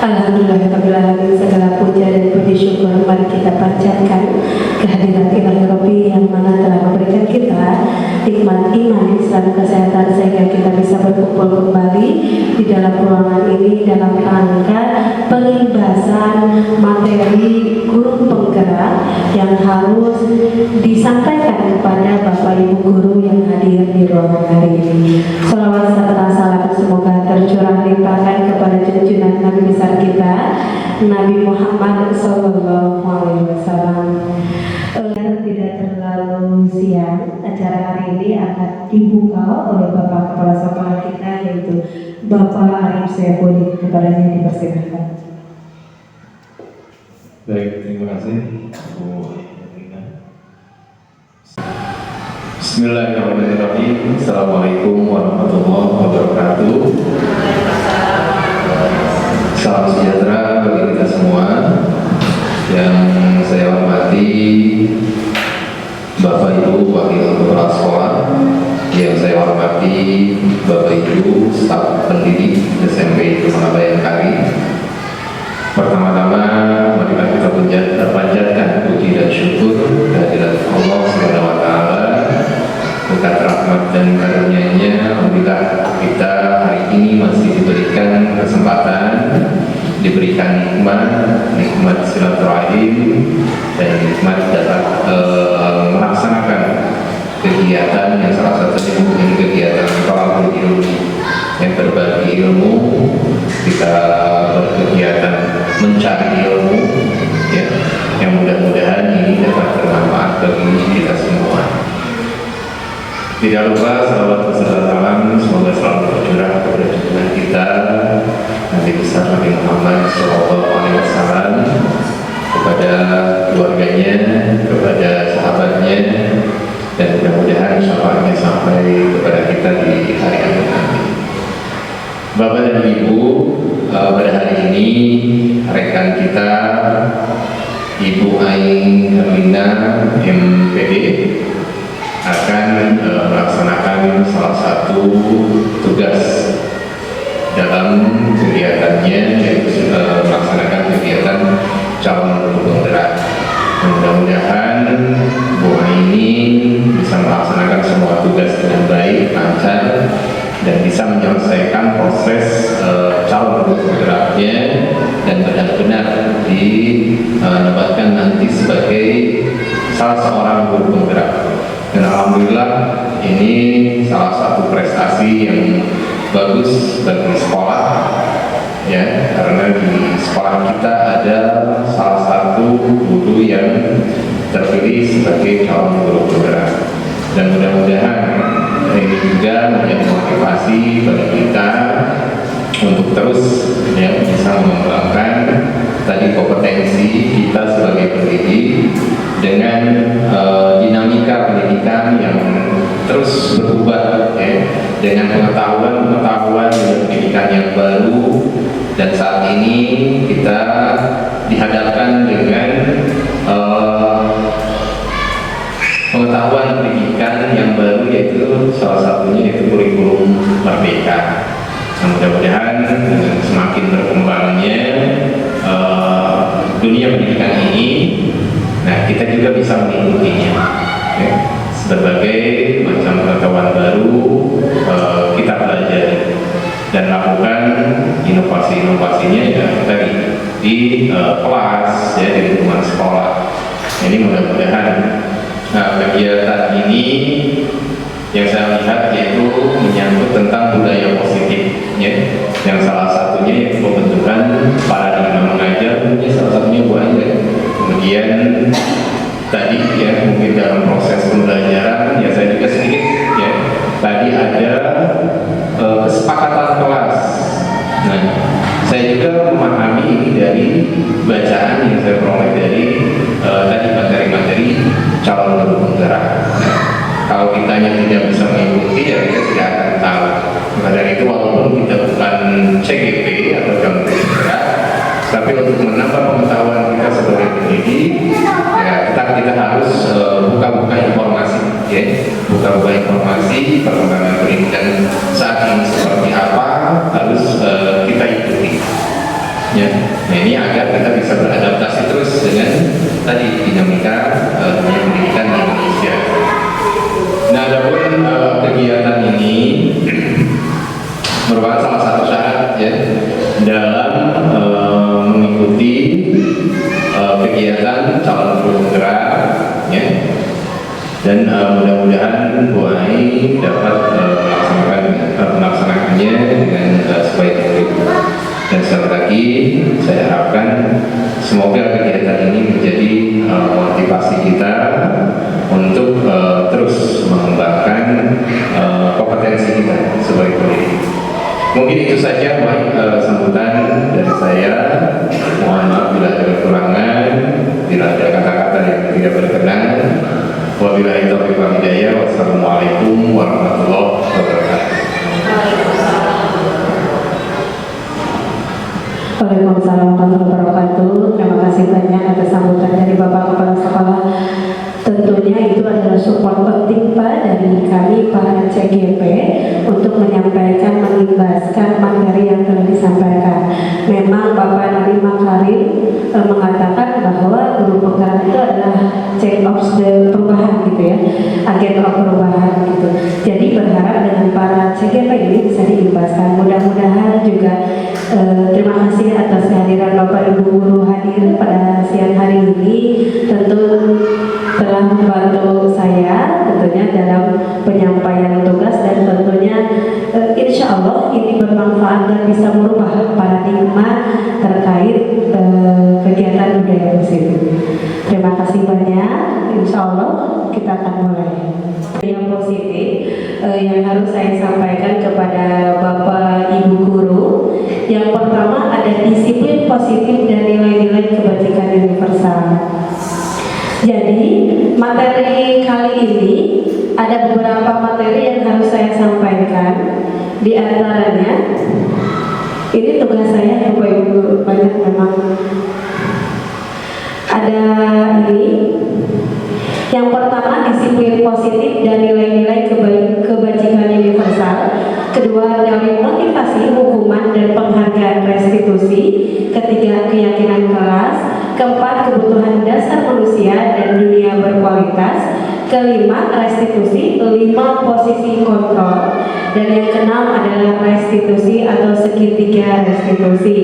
Alhamdulillahirrahmanirrahim, segala puja dan puji syukur mari kita panjatkan kehadirat Ilahi Rabbi yang mana telah memberikan kita nikmat iman, Islam, kesehatan sehingga kita bisa berkumpul kembali di dalam ruangan ini dalam rangka pengibasan materi guru penggerak yang harus disampaikan kepada Bapak Ibu guru yang hadir di ruangan hari ini. Sholawat serta salam semoga tercurah limpahkan kepada junjungan Nabi besar kita Nabi Muhammad SAW. Tidak terlalu siang, acara hari ini akan dibuka oleh Bapak Kepala Sekolah kita yaitu Bapak Arif Saifuddin. Kepadanya dipersilakan. Baik, terima kasih. Bismillahirrahmanirrahim. Assalamualaikum warahmatullahi wabarakatuh. Salam sejahtera bagi kita semua. Yang saya hormati Bapak Ibu Wakil Kepala Sekolah, yang saya hormati Bapak Ibu staf pendidik SMP Kemanabayan Kari. Pertama-tama mari kita panjatkan puji dan syukur kehadirat Allah Subhanahu wa taala, berkat rahmat dan karunia-Nya alhamdulillah kita hari ini masih diberikan kesempatan, diberikan nikmat silaturahim dan nikmat dapat melaksanakan kegiatan yang salah satunya mungkin kegiatan thalabul ilmi, yang berbagi ilmu, kita berkegiatan mencari ilmu, ya, yang mudah-mudahan ini dapat bermanfaat bagi kita semua. Tidak lupa salawat beserta salam semoga selalu tercurah kepada junjungan kita Nabi besar Nabi Muhammad SAW, kepada keluarganya, kepada sahabatnya, dan mudah-mudahan syafaatnya sampai kepada kita di hari akhir nanti. Bapak dan Ibu, pada hari ini rekan kita Ibu Aing Herlina MPD akan melaksanakan salah satu tugas dalam kegiatannya, yaitu melaksanakan kegiatan calon penggerak. Mudah-mudahan Bu ini bisa melaksanakan semua tugas dengan baik, lancar, dan bisa menyelesaikan proses calon penggeraknya dan benar-benar dinobatkan nanti sebagai salah seorang guru penggerak. Dan alhamdulillah ini salah satu prestasi yang bagus bagi sekolah, ya, karena di sekolah kita ada salah satu guru yang terpilih sebagai calon guru penggerak. Dan mudah-mudahan ini juga menjadi motivasi bagi kita untuk terus, ya, bisa mengembangkan tadi kompetensi kita sebagai pendidik dengan dinamika pendidikan yang terus berubah, ya, dengan pengetahuan pendidikan yang baru. Dan saat ini kita dihadapkan dengan pengetahuan pendidikan yang baru, yaitu salah satunya yaitu kurikulum merdeka. Nah, mudah-mudahan dengan semakin berkembangnya dunia pendidikan ini, nah kita juga bisa mengikutinya, ya. Berbagai macam pengetahuan baru kita pelajari dan lakukan inovasi-inovasinya, ya, tadi di kelas, ya, di lingkungan sekolah. Ini mudah-mudahan kegiatan ini yang saya lihat yaitu menyangkut tentang budaya positif, ya, yang salah satunya yaitu pembentukan paradigma mengajar juga memahami ini dari bacaan yang saya peroleh dari tadi materi-materi calon guru penggerak. Kalau kitanya tidak bisa mengikuti, ya kita tidak akan tahu. Maka dari itu, walaupun kita bukan CGP atau calon guru penggerak, tapi untuk menambah pengetahuan kita sebagai pendidik, ya kita harus buka-buka informasi, ya, buka-buka informasi perkembangan pendidikan saat ini seperti apa, harus kita ikuti, ya. Nah, ini agar kita bisa beradaptasi terus dengan tadi dinamika dunia pendidikan di Indonesia. Nah, adapun kegiatan ini merupakan salah satu syarat, ya, dalam mengikuti kegiatan calon guru penggerak, ya, dan mudah-mudahan Bu Ai dapat melaksanakannya dengan sebaik mungkin. Dan sekali lagi saya harapkan semoga kegiatan ini menjadi motivasi kita untuk terus mengembangkan kompetensi kita sebagai pendidik. Mungkin itu saja, baik, sambutan dari saya. Mohon maaf bila ada kekurangan, bila ada kata-kata yang tidak berkenan. Wabillahi taufiq wal hidayah. Wassalamualaikum warahmatullahi wabarakatuh. Waalaikumsalam warahmatullahi wabarakatuh. Terima kasih banyak atas sambutan dari Bapak Kepala Sekolah. Tentunya itu adalah support penting Pak dari kami para CGP untuk menyampaikan, mengimbaskan materi yang telah disampaikan. Memang Bapak Nadiem Makarim mengatakan bahwa guru penggerak itu adalah change of the perubahan gitu ya, agen of perubahan gitu. Jadi berharap dengan para CGP ini bisa diimbaskan. Mudah-mudahan juga terima kasih atas kehadiran Bapak Ibu guru hadir pada siang hari ini. Tentu telah membantu saya tentunya dalam penyampaian tugas, dan tentunya insya Allah ini bermanfaat dan bisa merubah paradigma terkait kegiatan budaya positif. Terima kasih banyak. Insya Allah kita akan mulai. Yang positif yang harus saya sampaikan kepada Bapak Ibu guru, yang pertama ada disiplin positif dan nilai-nilai kebajikan universal. Jadi materi kali ini ada beberapa materi yang harus saya sampaikan. Di antaranya, ini tugas saya Bapak Ibu guru, banyak memang. Ada ini. Yang pertama disiplin positif dan nilai-nilai kebajikan universal. Kedua, teori motivasi, hukuman dan penghargaan restitusi. Ketiga, keyakinan kelas. Keempat, kebutuhan dasar manusia dan dunia berkualitas. Kelima, restitusi. Kelima, posisi kontrol. Dan yang keenam adalah restitusi atau segitiga restitusi.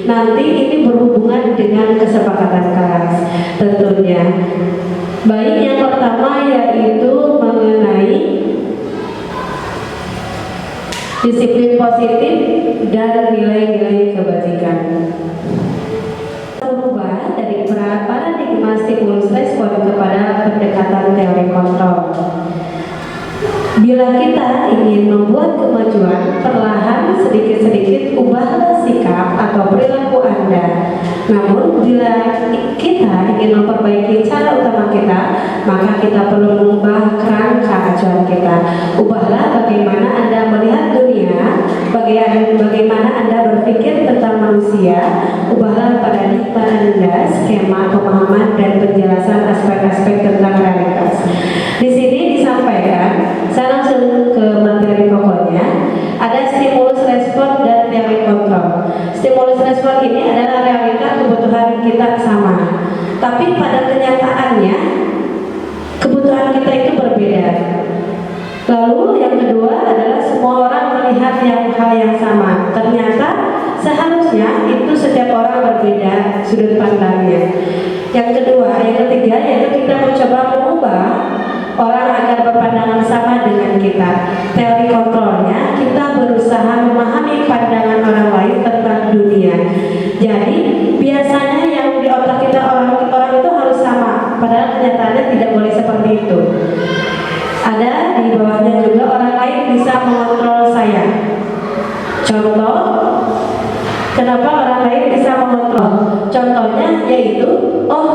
Nanti ini berhubungan dengan kesepakatan kelas tentunya. Baik, yang pertama yaitu mengenai disiplin positif dan nilai-nilai kebajikan. Berubah dari paradigma stimulus respon kepada pendekatan teori kontrol. Bila kita ingin membuat kemajuan, perlahan sedikit-sedikit ubahlah sikap atau perilaku Anda. Namun bila kita ingin memperbaiki cara utama kita, maka kita perlu mengubah kerangka acuan kita. Ubahlah bagaimana Anda melihat dunia, bagaimana Anda berpikir tentang manusia. Ubahlah paradigma Anda, skema pemahaman dan penjelasan aspek-aspek tentang realitas. Di sini disampaikan, saya langsung ke materi pokoknya. Ada stimulus respon dan teori kontrol. Stimulus respon ini adalah realita kebutuhan kita sama, tapi pada kenyataannya kebutuhan kita itu berbeda. Lalu yang kedua adalah semua orang melihat hal yang sama. Ternyata seharusnya itu setiap orang berbeda sudut pandangnya. Yang ketiga yaitu kita mencoba mengubah orang agar berpandangan sama dengan kita. Teori kontrolnya, kita berusaha memahami pandangan orang lain tentang dunia. Jadi biasanya yang di otak kita orang itu harus sama, padahal kenyataannya tidak boleh seperti itu. Ada di bawahnya juga, orang lain bisa mengontrol saya. Contoh, Kenapa orang lain bisa mengontrol? Contohnya yaitu, oh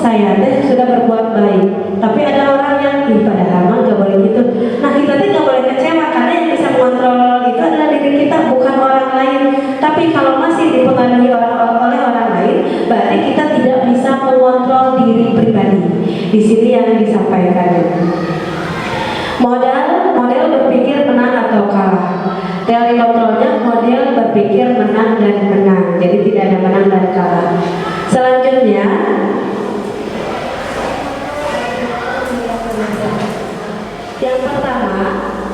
saya teh sudah berbuat baik, tapi ada orang yang padahal mah gak boleh gitu. Nah kita teh gak boleh kecewa karena yang bisa mengontrol itu adalah diri kita, bukan orang lain. Tapi kalau masih dipengaruhi oleh orang lain, berarti kita tidak bisa mengontrol diri pribadi. Di sini yang disampaikan. Model berpikir menang atau kalah. Teori kontrolnya model berpikir menang dan menang. Jadi tidak ada menang dan kalah. Selanjutnya, yang pertama,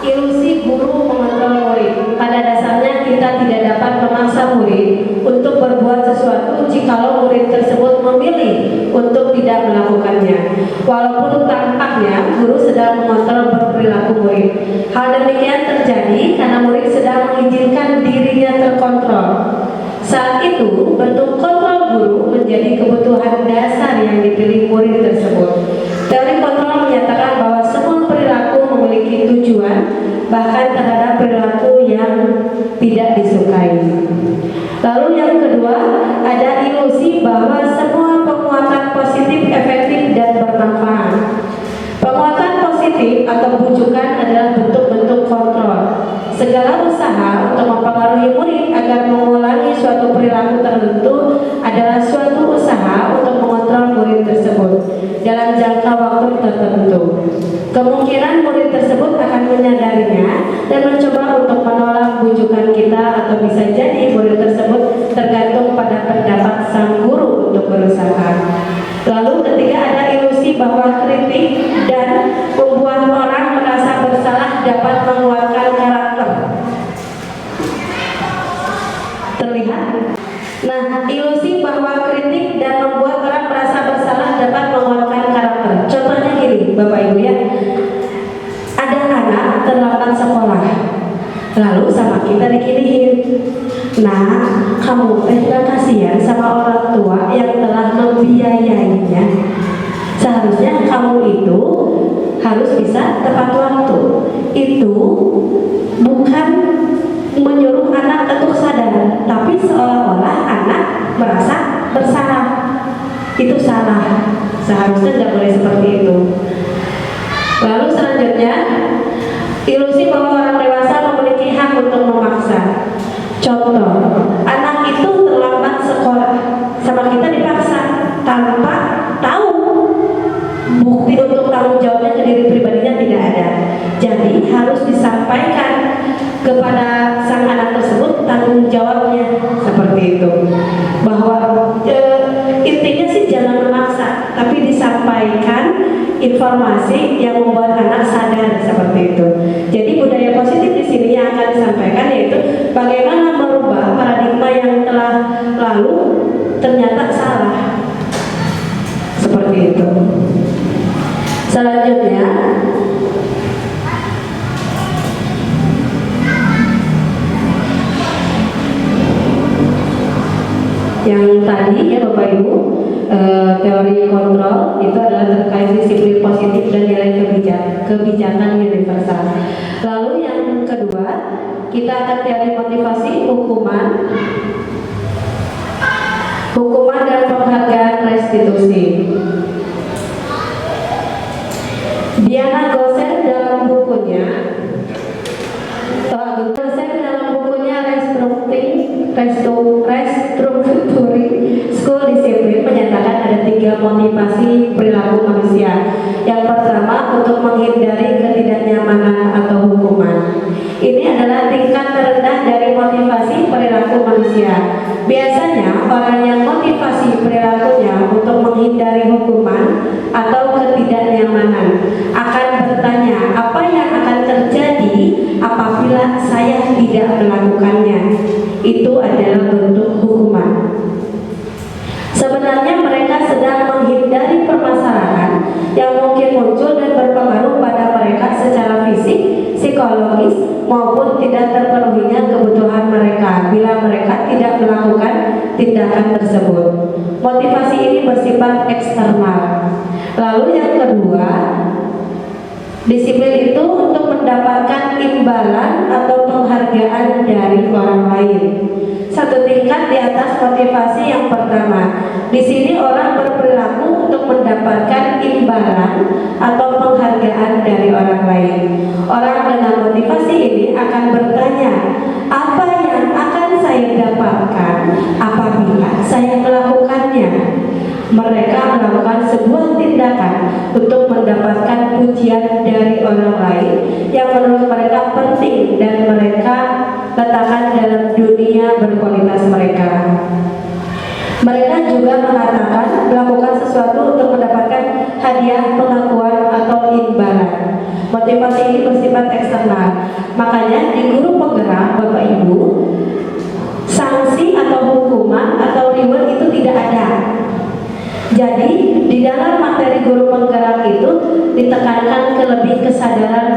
ilusi guru mengontrol murid. Pada dasarnya kita tidak dapat memaksa murid untuk berbuat sesuatu jikalau murid tersebut memilih untuk tidak melakukannya. Walaupun tampaknya guru sedang mengontrol perilaku murid. Hal demikian terjadi karena murid sedang mengizinkan dirinya terkontrol. Saat itu, bentuk kontrol guru menjadi kebutuhan dasar yang dipilih murid tersebut. Teori kontrol menyatakan bahwa semua perilaku memiliki tujuan, bahkan terhadap perilaku yang tidak disukai. Lalu yang kedua, ada ilusi bahwa semua penguatan positif efektif dan bermanfaat. Penguatan positif atau bujukan adalah bentuk-bentuk kontrol. Segala usaha untuk mempengaruhi murid agar mengulangi suatu perilaku tertentu adalah suatu usaha untuk mengontrol murid tersebut dalam jangka waktu tertentu. Kemungkinan murid tersebut akan menyadarinya dan mencoba untuk menolak bujukan kita, atau bisa jadi murid tersebut tergantung pada pendapat sang guru untuk berusaha. Lalu ketiga, ada ilusi bahwa kritik dan membuat orang merasa bersalah dapat menguatkan karakter. Terlihat? Nah, ilusi bahwa kritik dan membuat orang merasa bersalah dapat menguatkan karakter. Contohnya gini, Bapak Ibu ya. Ada anak terlambat sekolah, lalu sama kita dikirihin. Nah, kamu gak kasihan sama orang tua yang telah membiayainya? Seharusnya kamu itu harus bisa tepat waktu. Itu bukan menyuruh anak untuk sadar, tapi seolah-olah anak merasa bersalah. Itu salah. Seharusnya tidak boleh seperti itu. Lalu selanjutnya, ilusi bahwa orang dewasa memiliki hak untuk memaksa. Contoh, anak itu terlambat sekolah, sama kita dipaksa tanpa tahu. Bukti untuk tanggung jawabnya ke diri pribadinya tidak ada. Jadi harus disampaikan kepada sang anak tersebut tanggung jawabnya, seperti itu. Bahwa intinya sih jangan memaksa, tapi disampaikan informasi yang membuat anak sadar, seperti itu. Jadi budaya positif di sini yang akan disampaikan yaitu bagaimana merubah paradigma yang telah lalu ternyata salah, seperti itu. Selanjutnya, yang tadi ya Bapak Ibu, teori kontrol itu adalah terkait disiplin positif dan nilai kebijakan universal. Lalu yang kedua, kita akan teori motivasi, hukuman dan penghargaan restitusi. Diana Gosen dalam bukunya Restructuring School Discipline menyatakan ada 3 motivasi perilaku manusia. Yang pertama, untuk menghindari ketidaknyamanan atau hukuman. Ini adalah tingkat terendah dari motivasi perilaku manusia. Biasanya orang yang motivasi perilakunya untuk menghindari hukuman atau ketidaknyamanan akan bertanya, apa yang akan terjadi apabila saya tidak melakukannya? Itu adalah bentuk hukuman. Sebenarnya mereka sedang menghindari permasalahan yang mungkin muncul dan berpengaruh pada mereka secara fisik, psikologis, maupun tidak terpenuhinya kebutuhan mereka bila mereka tidak melakukan tindakan tersebut. Motivasi ini bersifat eksternal. Lalu yang kedua, disiplin itu untuk mendapatkan imbalan atau penghargaan dari orang lain. satu tingkat di atas motivasi yang pertama. Di sini orang berperilaku untuk mendapatkan imbalan atau penghargaan dari orang lain. Orang dengan motivasi ini akan bertanya, apa yang akan saya dapatkan apabila saya melakukannya? Mereka melakukan sebuah tindakan untuk mendapatkan pujian dari orang lain yang menurut mereka penting dan mereka letakkan dalam dunia berkualitas mereka. Mereka juga mengatakan melakukan sesuatu untuk mendapatkan hadiah, pengakuan, atau imbalan. Motivasi ini bersifat eksternal. Makanya di guru penggerak, Bapak Ibu, sanksi atau hukuman atau reward itu tidak ada. Jadi di dalam materi guru penggerak itu ditekankan ke lebih kesadaran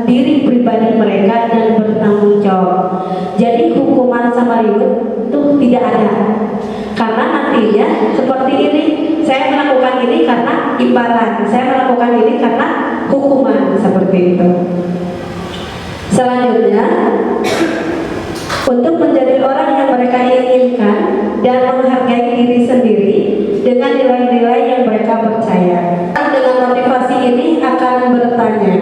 diri pribadi mereka dan bertanggung jawab. Jadi hukuman sama reward itu tidak ada. Karena nantinya seperti ini, saya melakukan ini karena imbalan, saya melakukan ini karena hukuman, seperti itu. Selanjutnya, untuk menjadi orang yang mereka inginkan dan menghargai diri sendiri dengan nilai-nilai yang mereka percaya. Dengan motivasi ini akan bertanya,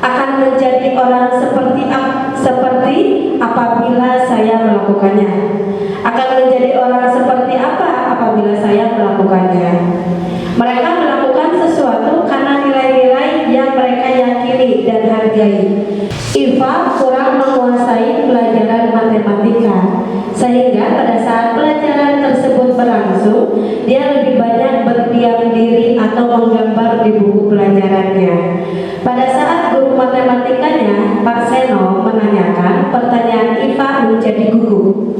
akan menjadi orang seperti apabila saya melakukannya. Akan menjadi orang seperti apa apabila saya melakukannya. Mereka melakukan sesuatu karena nilai-nilai yang mereka yakini dan hargai. Iva kurang menguasai pelajaran matematika, sehingga pada saat pelajaran tersebut berlangsung, dia lebih banyak berdiam diri atau menggambar di buku pelajarannya. Pada saat guru matematikanya, Pak Seno, menanyakan, pertanyaan Iva menjadi gugup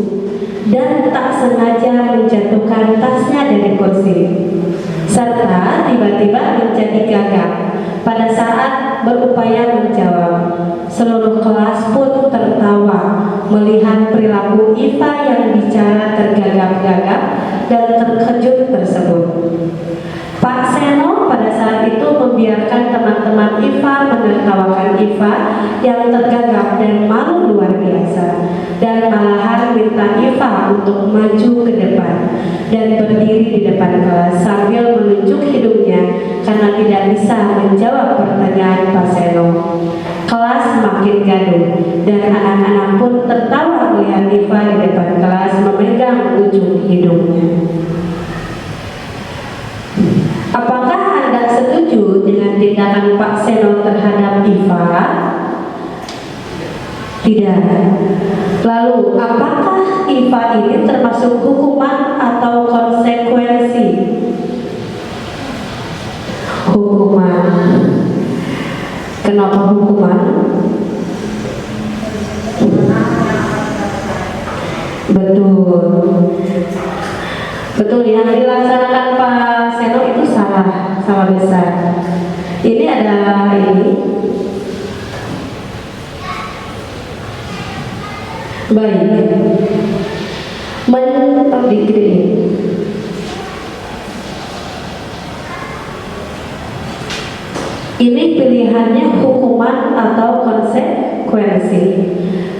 dan tak sengaja menjatuhkan tasnya dari kursi, serta tiba-tiba menjadi gagap pada saat berupaya menjawab. Seluruh kelas pun tertawa melihat perilaku Iva yang bicara tergagap-gagap dan terkejut tersebut. Pak Seno pada saat itu membiarkan teman-teman Iva menertawakan Iva yang tergagap dan malu luar biasa, dan malahan minta Iva untuk maju ke depan dan berdiri di depan kelas sambil menunjuk hidungnya karena tidak bisa menjawab pertanyaan Pak Seno. Kelas makin gaduh dan anak-anak pun tertawa melihat Iva di depan kelas memegang ujung hidungnya. Apakah Anda setuju dengan tindakan Pak Seno terhadap Iva? Tidak. Lalu, apakah Iva ini termasuk hukuman atau konsekuensi? Hukuman. Kenapa hukuman? Betul, yang dilaksanakan Pak Seno itu salah besar. Ini adalah baik. Ini pilihannya hukuman atau konsekuensi.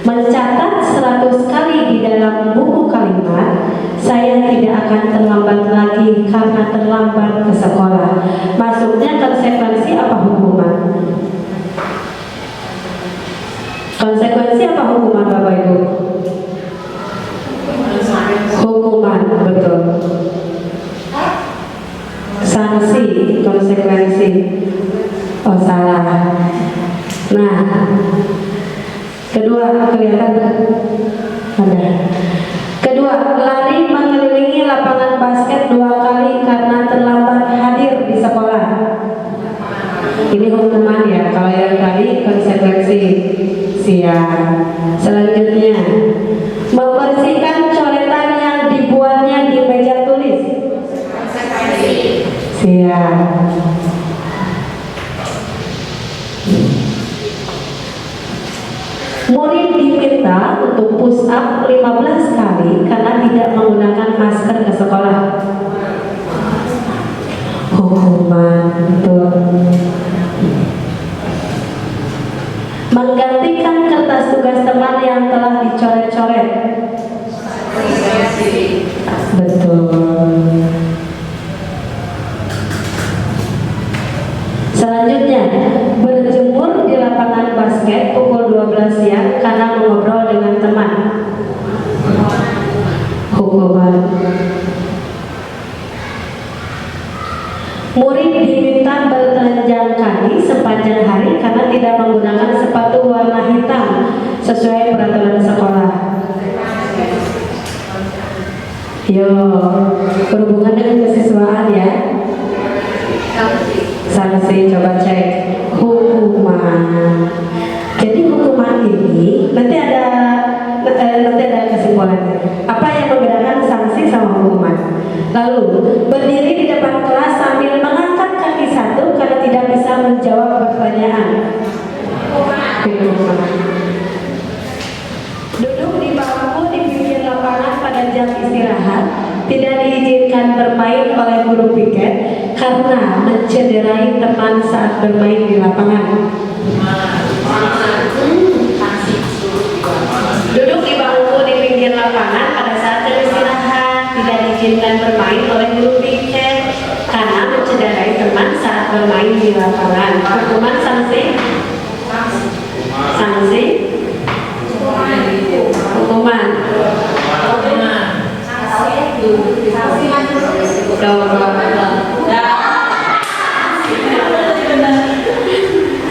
Mencatat 100 kali di dalam buku kalimat, saya tidak akan terlambat lagi karena terlambat ke sekolah. Maksudnya konsekuensi apa hukuman? Konsekuensi apa hukuman, Bapak Ibu? Hukuman, betul. Sanksi, konsekuensi. Oh, salah. Nah, kedua, kelihatan ada. Kedua, lari mengelilingi lapangan basket 2 kali karena terlambat hadir di sekolah. Ini hukuman ya. Kalau yang tadi konsekuensi. Siap. Selanjutnya, membersihkan coretan yang dibuatnya di meja tulis. Siap. Murid diminta untuk push up 15 kali karena tidak menggunakan masker ke sekolah. Hukuman, betul. Menggantikan kertas tugas teman yang telah dicoret-coret. Murid diminta bertelanjang kaki sepanjang hari karena tidak menggunakan sepatu warna hitam sesuai peraturan sekolah. Yo, berhubungan dengan kesiswaan ya. Sanksi, coba cek hukuman. Jadi hukuman ini nanti ada kesimpulannya. Apa yang membedakan sanksi sama hukuman? Lalu berdiri di depan kelas sambil mengangkat kaki satu karena tidak bisa menjawab pertanyaan. Duduk di bangku di pinggir lapangan pada jam istirahat, tidak diizinkan bermain oleh guru piket karena mencederai teman saat bermain di lapangan. Duduk di bangku di pinggir lapangan pada saat jam istirahat, tidak diizinkan bermain oleh guru piket karena mencederai teman saat bermain di lapangan. Hukuman sanksi? Sanksi? Hukuman.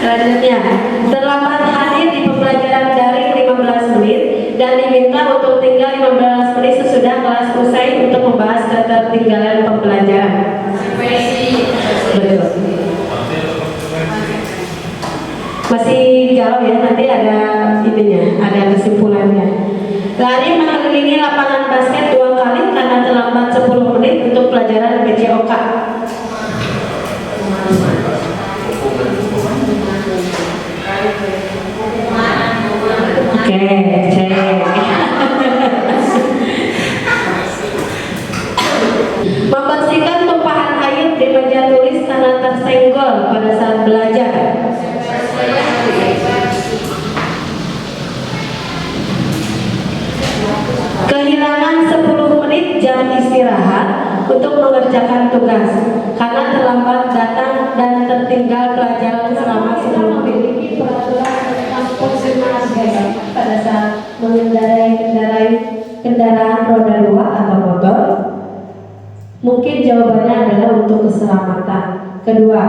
Selanjutnya, terlambat hadir di pembelajaran daring 15 menit dan diminta untuk tinggal 15 menit sesudah kelas usai untuk membahas ketertinggalan pembelajaran. Betul. Masih galau ya, nanti ada ininya, ada kesimpulannya. Lari mengelilingi lapangan basket 2 kali karena terlambat 10 menit untuk pelajaran BCOK. Oke, cek. Membersihkan tumpahan air di meja tulis karena tersenggol pada saat belajar. Kehilangan 10 menit jam istirahat untuk mengerjakan tugas karena terlambat datang dan tertinggal pelajaran selama 10 menit. Peraturan tentang penggunaan gaya pada saat mengendarai kendaraan roda 2 atau motor. Mungkin jawabannya adalah untuk keselamatan. Kedua,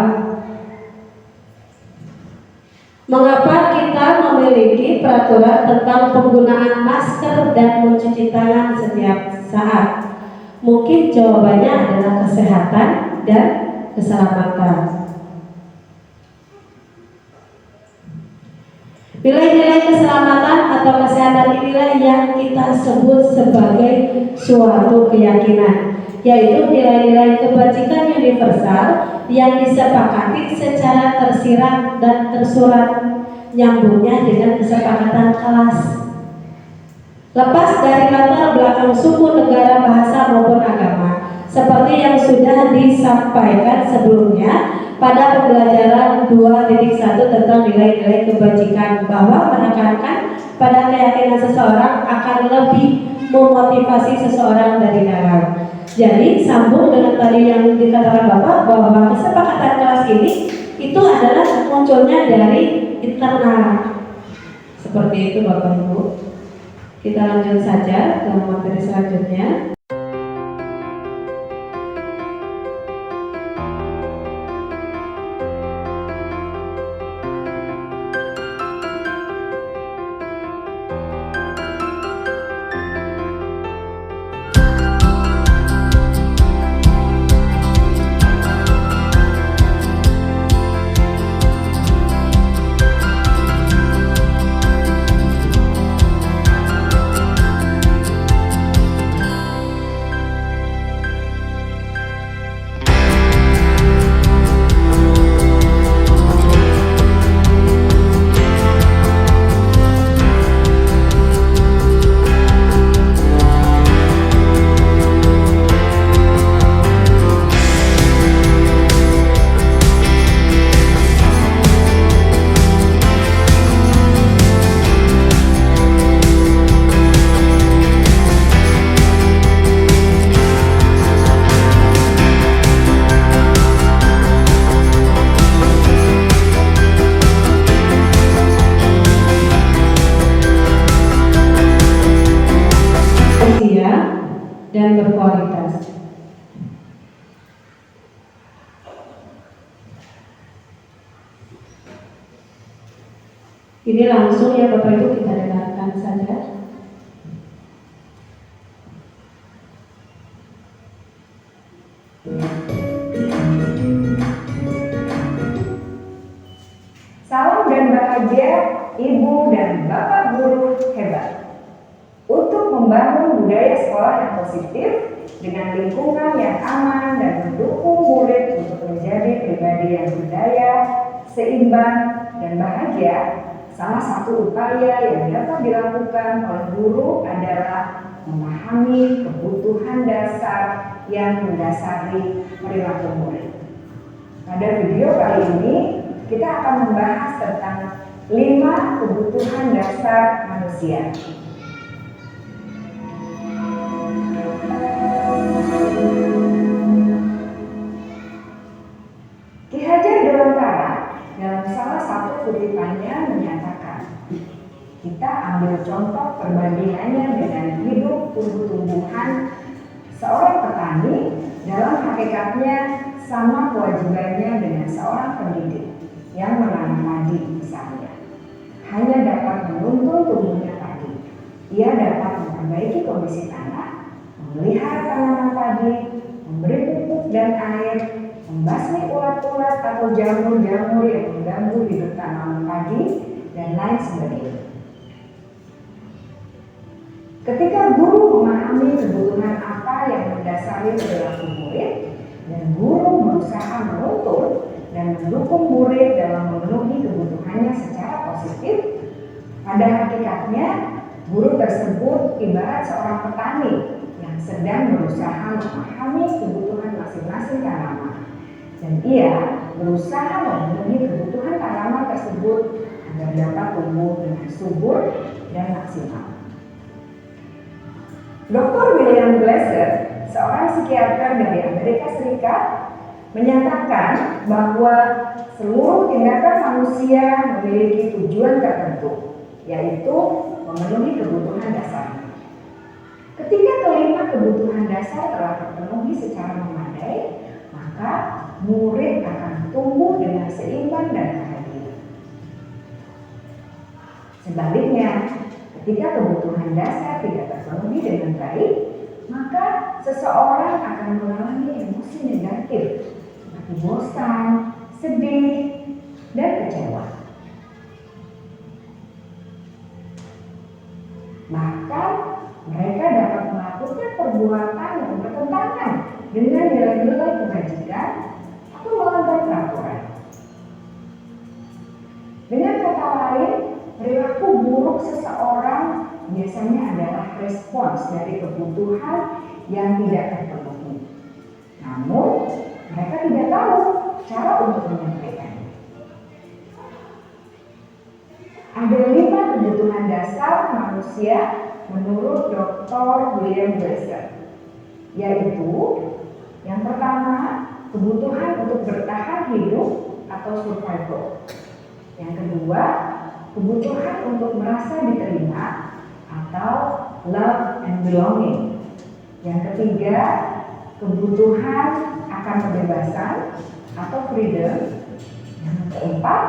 mengapa kita memiliki peraturan tentang penggunaan masker dan mencuci tangan setiap saat? Mungkin jawabannya adalah kesehatan dan keselamatan. Nilai-nilai keselamatan atau kesehatan inilah yang kita sebut sebagai suatu keyakinan, yaitu nilai-nilai kebajikan universal yang disepakati secara tersirat dan tersurat, nyambungnya dengan kesepakatan kelas. Lepas dari latar belakang suku, negara, bahasa maupun agama, seperti yang sudah disampaikan sebelumnya pada pembelajaran 2.1 tentang nilai-nilai kebajikan, bahwa menekankan pada keyakinan seseorang akan lebih memotivasi seseorang dari dalam. Jadi sambung dengan tadi yang dikatakan Bapak bahwa kesepakatan kelas ini itu adalah munculnya dari internal. Seperti itu Bapak Ibu. Kita lanjut saja ke materi selanjutnya. Ini langsung ya Bapak Ibu kita dengarkan saja. Salam dan bahagia Ibu dan Bapak guru hebat. Untuk membangun budaya sekolah yang positif dengan lingkungan yang aman dan mendukung murid untuk menjadi pribadi yang berdaya, seimbang, dan bahagia, salah satu upaya yang dapat dilakukan oleh guru adalah memahami kebutuhan dasar yang mendasari perilaku murid. Pada video kali ini, kita akan membahas tentang 5 kebutuhan dasar manusia. Ki Hajar Dewantara dalam salah satu kutipannya menyatakan, kita ambil contoh perbandingannya dengan hidup tumbuh-tumbuhan. Seorang petani dalam hakikatnya sama kewajibannya dengan seorang pendidik yang menanam padi misalnya. Hanya dapat menuntun tumbuhnya padi. Ia dapat memperbaiki kondisi tanah, memelihara tanaman padi, memberi pupuk dan air, membasmi ulat-ulat atau jamur-jamur yang mengganggu hidup tanaman padi, dan lain sebagainya. Ketika guru memahami kebutuhan apa yang mendasari perilaku murid, dan guru berusaha menuntun dan mendukung murid dalam memenuhi kebutuhannya secara positif, pada hakikatnya guru tersebut ibarat seorang petani yang sedang berusaha memahami kebutuhan masing-masing tanaman, dan ia berusaha memenuhi kebutuhan tanaman tersebut agar dapat tumbuh dengan subur dan maksimal. Dr. William Glasser, seorang psikiater dari Amerika Serikat, menyatakan bahwa seluruh tindakan manusia memiliki tujuan tertentu, yaitu memenuhi kebutuhan dasar. Ketika kelima kebutuhan dasar telah terpenuhi secara memadai, maka murid akan tumbuh dengan seimbang dan bahagia. Sebaliknya, ketika kebutuhan dasar tidak terpenuhi dengan baik, maka seseorang akan mengalami emosi negatif seperti bosan, sedih, dan kecewa. Bahkan mereka dapat melakukan perbuatan yang bertentangan dengan nilai-nilai kebajikan atau melanggar peraturan. Dengan kata lain, perilaku buruk seseorang biasanya adalah respons dari kebutuhan yang tidak terpenuhi. Namun, mereka tidak tahu cara untuk menyampaikannya. Ada 5 kebutuhan dasar manusia menurut Dr. William Glasser, yaitu yang pertama, kebutuhan untuk bertahan hidup atau survival. Yang kedua, kebutuhan untuk merasa diterima atau love and belonging. Yang ketiga, kebutuhan akan kebebasan atau freedom. Yang keempat,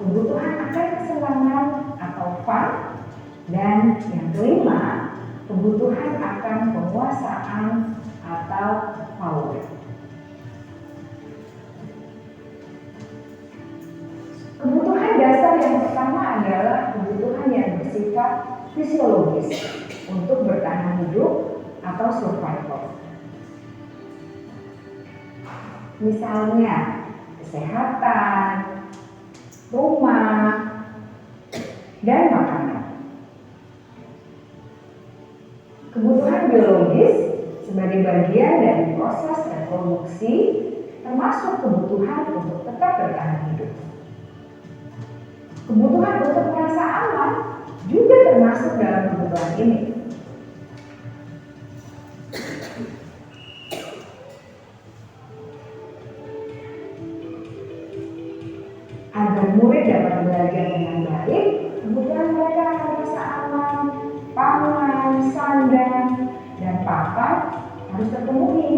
kebutuhan akan kesenangan atau fun. Dan yang kelima, kebutuhan akan penguasaan atau power. Kebutuhan dasar yang pertama adalah kebutuhan yang bersifat fisiologis untuk bertahan hidup atau survival. Misalnya, kesehatan, rumah, dan makanan. Kebutuhan biologis sebagai bagian dari proses reproduksi termasuk kebutuhan untuk tetap bertahan hidup. Kebutuhan untuk merasa aman juga termasuk dalam kebutuhan ini. Agar murid dapat belajar dengan baik, kebutuhan mereka akan merasa aman, pangan, sandang, dan papan harus terpenuhi.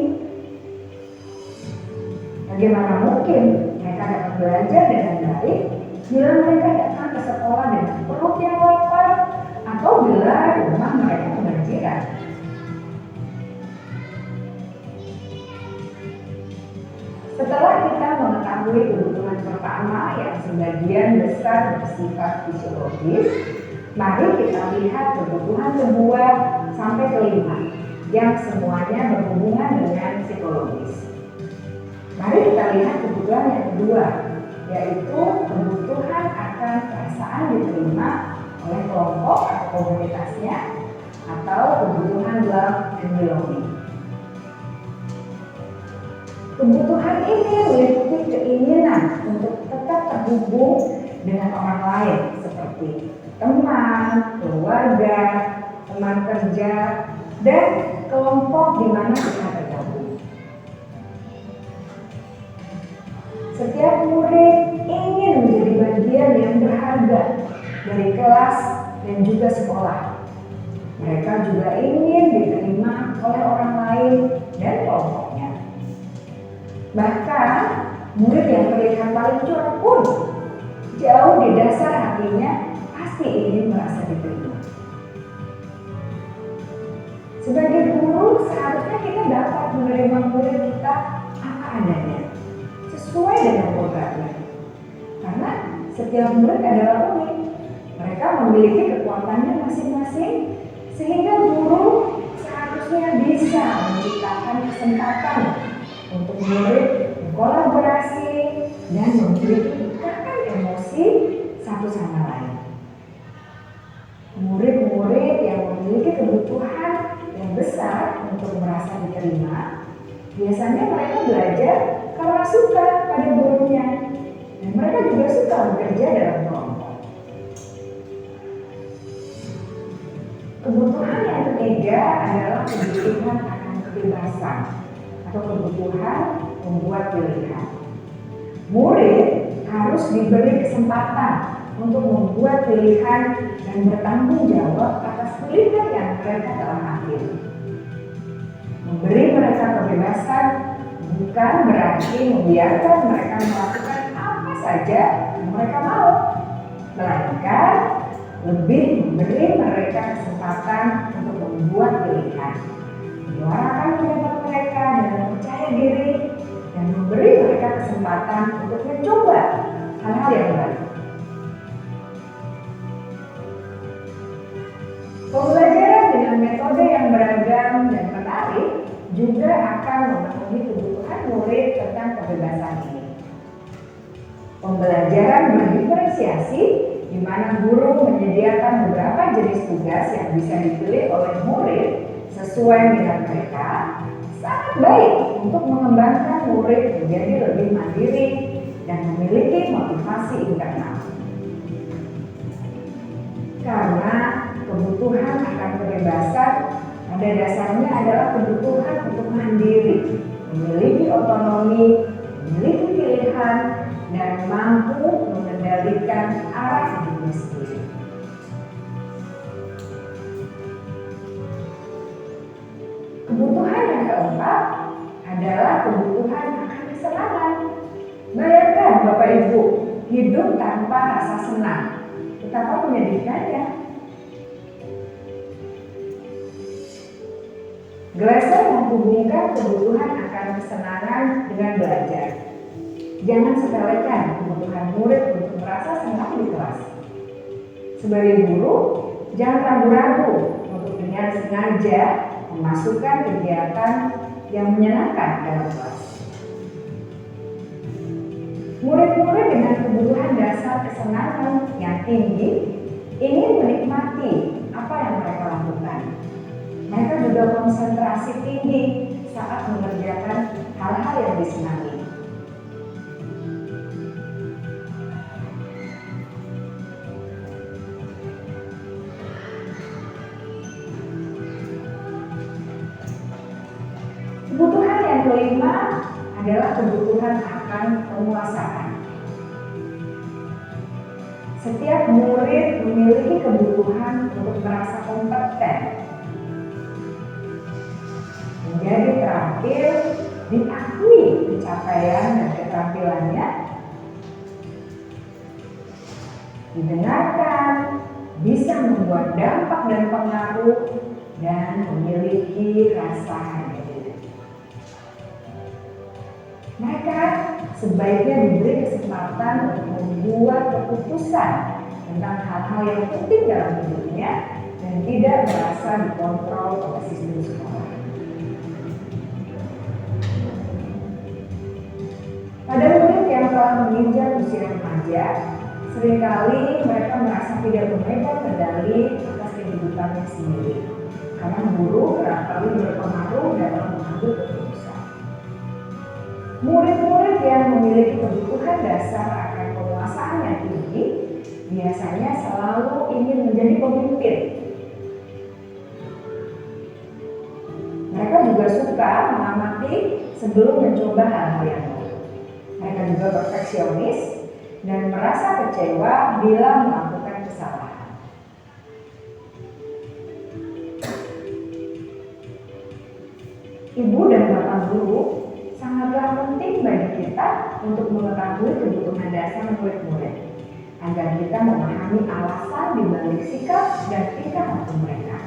Bagaimana mungkin mereka dapat belajar dengan baik bila mereka datang ke sekolah sekolah dengan perut yang lapar atau bila rumah mereka kebanjiran. Setelah kita mengetahui kebutuhan pertama yang sebagian besar bersifat fisiologis, mari kita lihat kebutuhan kedua sampai kelima yang semuanya berhubungan dengan psikologis. Mari kita lihat kebutuhan yang kedua, yaitu kebutuhan akan perasaan diterima oleh kelompok atau komunitasnya, atau kebutuhan love and belonging. Kebutuhan ini meliputi keinginan untuk tetap terhubung dengan orang lain seperti teman, keluarga, teman kerja, dan kelompok di mana kita tergabung. Setiap murid ingin menjadi bagian yang berharga dari kelas dan juga sekolah. Mereka juga ingin diterima oleh orang lain dan kelompoknya. Bahkan, murid yang terlihat paling cuek pun jauh di dasar hatinya pasti ingin merasa diterima. Sebagai guru, seharusnya kita dapat menerima murid kita apa adanya, sesuai dengan kodratnya. Karena setiap murid adalah unik. Mereka memiliki kekuatannya masing-masing, sehingga guru seharusnya bisa menciptakan kesempatan untuk murid berkolaborasi dan memiliki ikatan emosi satu sama lain. Murid-murid yang memiliki kebutuhan yang besar untuk merasa diterima, biasanya mereka belajar karena suka pada gurunya, dan mereka juga suka bekerja dalam kelompok. Kebutuhan yang ketiga adalah kebutuhan akan kebebasan atau kebutuhan membuat pilihan. Murid harus diberi kesempatan untuk membuat pilihan dan bertanggung jawab atas pilihan yang mereka telah ambil. Memberi mereka kebebasan bukan berarti membiarkan mereka melakukan apa saja yang mereka mau, melainkan lebih memberi mereka kesempatan untuk membuat pilihan, menyuarakan pendapat mereka dengan percaya diri, dan memberi mereka kesempatan untuk mencoba hal-hal yang baru. Pembelajaran dengan metode yang beragam dan menarik juga akan memenuhi kebutuhan murid tentang kebebasan ini. Pembelajaran berdiferensiasi, di mana guru menyediakan beberapa jenis tugas yang bisa dipilih oleh murid sesuai minat mereka, sangat baik untuk mengembangkan murid menjadi lebih mandiri dan memiliki motivasi internal. Karena kebutuhan akan kebebasan pada dasarnya adalah kebutuhan untuk mandiri, memiliki otonomi, memiliki pilihan, dan mampu mengendalikan arah hidupnya sendiri. Kebutuhan yang keempat adalah kebutuhan akan kesenangan. Bayangkan Bapak Ibu, hidup tanpa rasa senang, betapa menyedihkannya. Glasser menghubungkan kebutuhan akan kesenangan dengan belajar. Jangan sepelekan kebutuhan murid untuk merasa senang di kelas. Sebagai guru, jangan ragu-ragu untuk dengan sengaja memasukkan kegiatan yang menyenangkan dalam kelas. Murid-murid dengan kebutuhan dasar kesenangan yang tinggi ingin menikmati apa yang mereka lakukan. Mereka juga konsentrasi tinggi saat mengerjakan hal-hal yang disenangi. Kebutuhan yang kelima adalah kebutuhan akan penguasaan. Setiap murid memiliki kebutuhan untuk merasa kompeten, menjadi terampil, diakui pencapaian dan keterampilannya, didengarkan, bisa membuat dampak dan pengaruh, dan memiliki rasa harga diri. Mereka sebaiknya diberi kesempatan untuk membuat keputusan tentang hal-hal yang penting dalam hidupnya dan tidak merasa dikontrol oleh sistem sekolah. Pada murid yang telah menginjak usia remaja, seringkali mereka merasa tidak memegang kendali atas kehidupannya sendiri, karena guru kerap kali berpengaruh dalam mengambil keputusan. Murid-murid yang memiliki kebutuhan dasar akan penguasaan yang tinggi biasanya selalu ingin menjadi pemimpin. Mereka juga suka mengamati sebelum mencoba hal-hal yang baru. Mereka juga perfeksionis dan merasa kecewa bila melakukan kesalahan. Ibu dan bapak guru sangatlah penting bagi kita untuk mengetahui kebutuhan dasar murid-murid agar kita memahami alasan dibalik sikap dan tingkah laku mereka.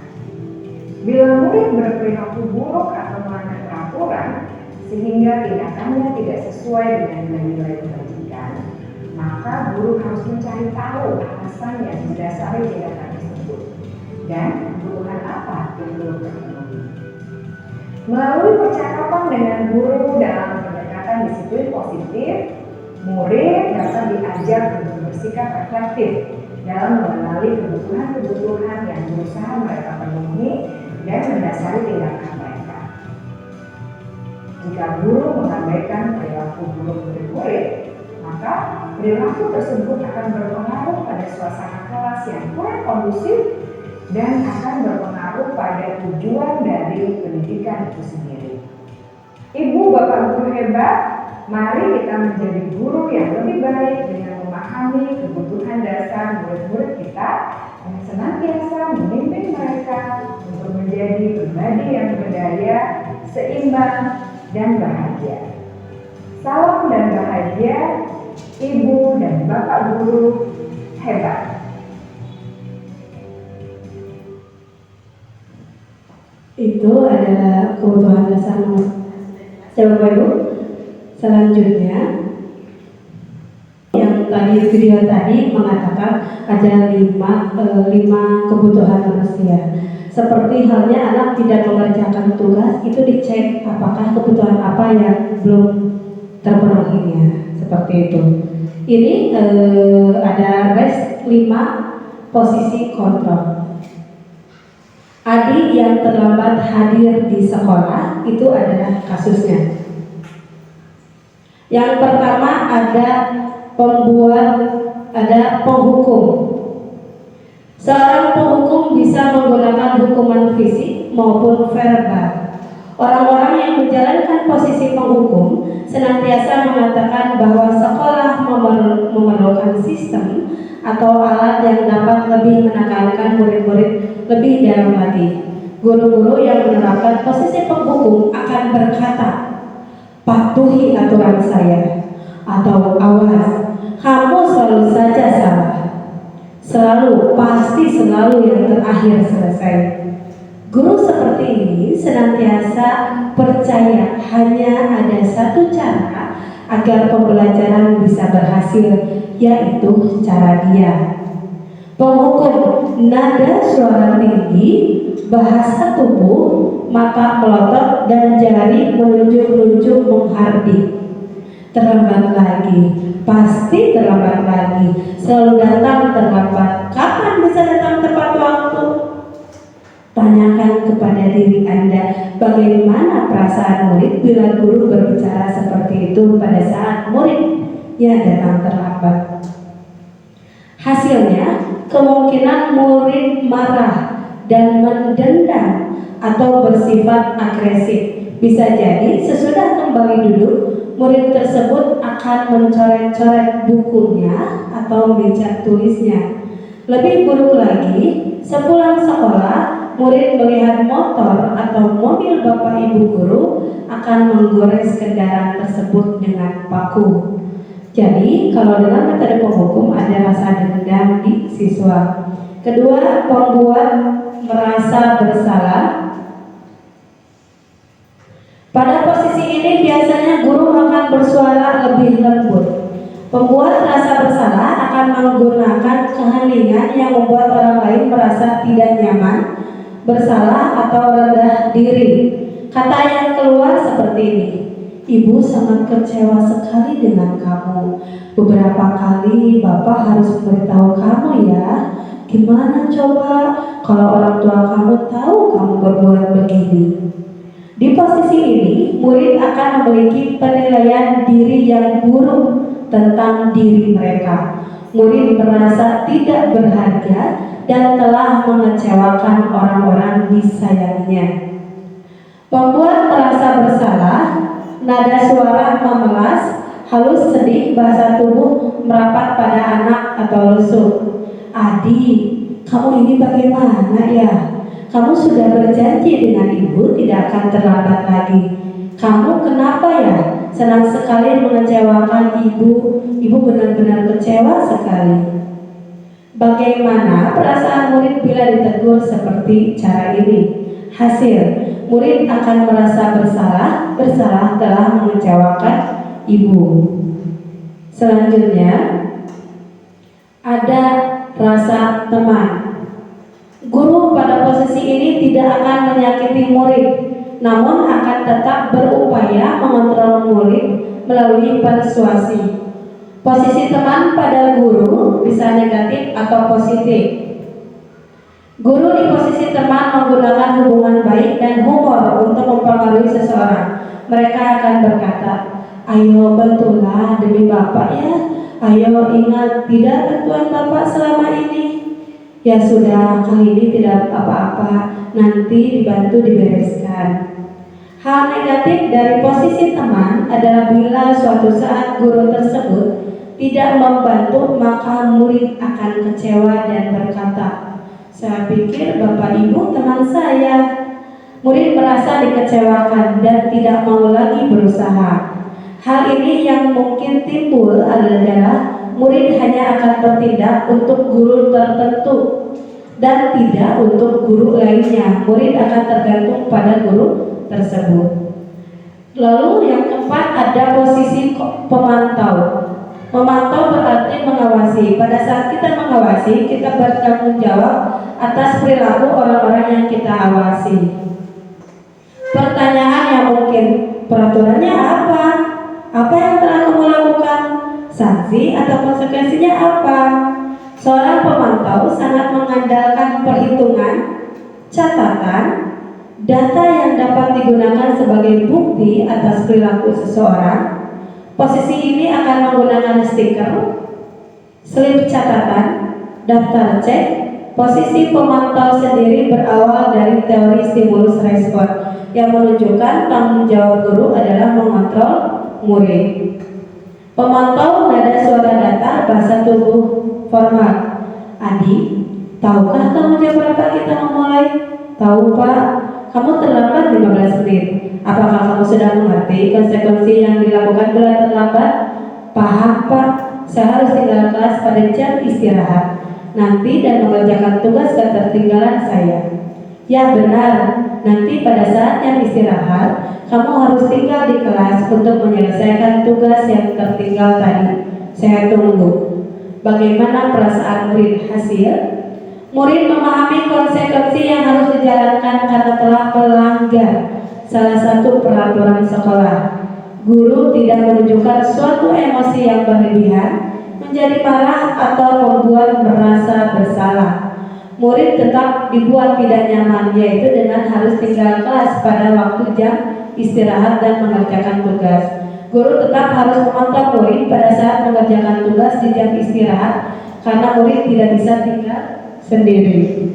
Bila murid berperilaku buruk atau melanggar peraturan sehingga tindakannya tidak sesuai dengan nilai-nilai kebajikan, maka guru harus mencari tahu alasan yang mendasari tindakan tersebut dan kebutuhan apa yang belum terpenuhi. Melalui percakapan dengan guru dalam pendekatan disiplin positif, murid dapat diajak untuk bersikap reflektif dalam mengenali kebutuhan-kebutuhan yang berusaha mereka penuhi dan mendasari tindakan mereka. Jika guru mengabaikan perilaku buruk murid-murid, maka perilaku tersebut akan berpengaruh pada suasana kelas yang kurang kondusif dan akan berpengaruh pada tujuan dari pendidikan itu sendiri. Ibu bapak guru hebat, mari kita menjadi guru yang lebih baik dengan memahami kebutuhan dasar murid-murid kita dan senantiasa memimpin mereka untuk menjadi pribadi yang berdaya, seimbang, dan bahagia. Salam dan bahagia, ibu dan bapak guru hebat. Itu adalah kebutuhan dasar Bapak Ibu. Selanjutnya yang tadi video tadi mengatakan ada lima kebutuhan manusia. Seperti halnya anak tidak mengerjakan tugas, itu dicek apakah kebutuhan apa yang belum terpenuhinya, seperti itu. Ini ada rest 5 posisi kontrol. Adik yang terlambat hadir di sekolah, itu adalah kasusnya. Yang pertama ada penghukum. Seorang penghukum bisa menggunakan hukuman fisik maupun verbal. Orang-orang yang menjalankan posisi penghukum senantiasa mengatakan bahwa sekolah memerlukan sistem atau alat yang dapat lebih menekankan murid-murid lebih dalam lagi. Guru-guru yang menerapkan posisi penghukum akan berkata, "Patuhi aturan saya," atau "Awas, kamu selalu saja salah. Pasti selalu yang terakhir selesai." Guru seperti ini senantiasa percaya hanya ada satu cara agar pembelajaran bisa berhasil, yaitu cara dia. Penghukum nada suara tinggi, bahasa tubuh, mata melotot, dan jari menunjuk-nunjuk menghardik. Terlambat lagi, pasti terlambat lagi, selalu datang terlambat. Kapan bisa datang tepat waktu? Tanyakan kepada diri Anda, bagaimana perasaan murid bila guru berbicara seperti itu pada saat muridnya datang terlambat. Hasilnya, kemungkinan murid marah dan mendendam atau bersifat agresif. Bisa jadi sesudah kembali duduk, murid tersebut akan mencoret-coret bukunya atau meja tulisnya. Lebih buruk lagi, sepulang sekolah, murid melihat motor atau mobil bapak ibu guru akan menggores kendaraan tersebut dengan paku. Jadi, kalau dengan metode penghukum ada rasa dendam di siswa. Kedua, membuat merasa bersalah. Pada posisi ini biasanya guru akan bersuara lebih lembut. Pembuat rasa bersalah akan menggunakan keheningan yang membuat orang lain merasa tidak nyaman, bersalah atau rendah diri. Kata yang keluar seperti ini. Ibu sangat kecewa sekali dengan kamu. Beberapa kali Bapak harus memberitahu kamu ya. Gimana coba kalau orang tua kamu tahu kamu berbuat begini? Di posisi ini, murid akan memiliki penilaian diri yang buruk tentang diri mereka. Murid merasa tidak berharga dan telah mengecewakan orang-orang disayanginya. Membuat merasa bersalah, nada suara memelas, halus sedih, bahasa tubuh merapat pada anak atau lesu. Adik, kamu ini bagaimana ya? Kamu sudah berjanji dengan ibu tidak akan terlambat lagi. Kamu kenapa ya? Senang sekali mengecewakan ibu. Ibu benar-benar kecewa sekali. Bagaimana perasaan murid bila ditegur seperti cara ini? Hasil, murid akan merasa bersalah telah mengecewakan ibu. Selanjutnya, ada rasa teman. Guru pada posisi ini tidak akan menyakiti murid, namun akan tetap berupaya mengontrol murid melalui persuasi. Posisi teman pada guru bisa negatif atau positif. Guru di posisi teman menggunakan hubungan baik dan humor untuk mempengaruhi seseorang. Mereka akan berkata, ayo bantulah demi Bapak ya. Ayo ingat tidak bantuan Bapak selama ini. Ya sudah, kali ini tidak apa-apa, nanti dibantu dibereskan. Hal negatif dari posisi teman adalah bila suatu saat guru tersebut tidak membantu, maka murid akan kecewa dan berkata, saya pikir Bapak Ibu teman saya. Murid merasa dikecewakan dan tidak mau lagi berusaha. Hal ini yang mungkin timbul adalah murid hanya akan bertindak untuk guru tertentu dan tidak untuk guru lainnya. Murid akan tergantung pada guru tersebut. Lalu yang keempat ada posisi pemantau. Memantau berarti mengawasi. Pada saat kita mengawasi, kita bertanggung jawab atas perilaku orang-orang yang kita awasi. Pertanyaan yang mungkin, peraturannya apa? Apa yang telah kamu lakukan? Sanksi atau konsekuensinya apa? Seorang pemantau sangat mengandalkan perhitungan, catatan, data yang dapat digunakan sebagai bukti atas perilaku seseorang. Posisi ini akan menggunakan stiker, slip catatan, daftar cek. Posisi pemantau sendiri berawal dari teori stimulus respon yang menunjukkan tanggung jawab guru adalah mengontrol murid. Pemantau nada suara datar, bahasa tubuh formal. Adik, tahukah kamu jam berapa kita memulai? Tahu Pak, kamu terlambat 15 menit. Apakah kamu sudah mengerti konsekuensi yang dilakukan bila terlambat? Paham Pak, saya harus tinggal kelas pada jam istirahat nanti dan mengerjakan tugas ketertinggalan saya. Ya benar, nanti pada saat yang istirahat kamu harus tinggal di kelas untuk menyelesaikan tugas yang tertinggal tadi. Saya tunggu. Bagaimana perasaan murid? Hasil, murid memahami konsekuensi yang harus dijalankan karena telah melanggar salah satu peraturan sekolah. Guru tidak menunjukkan suatu emosi yang berlebihan, menjadi marah atau membuat merasa bersalah. Murid tetap dibuat tidak nyaman, yaitu dengan harus tinggal kelas pada waktu jam istirahat dan mengerjakan tugas. Guru tetap harus memantau murid pada saat mengerjakan tugas di jam istirahat karena murid tidak bisa tinggal sendiri.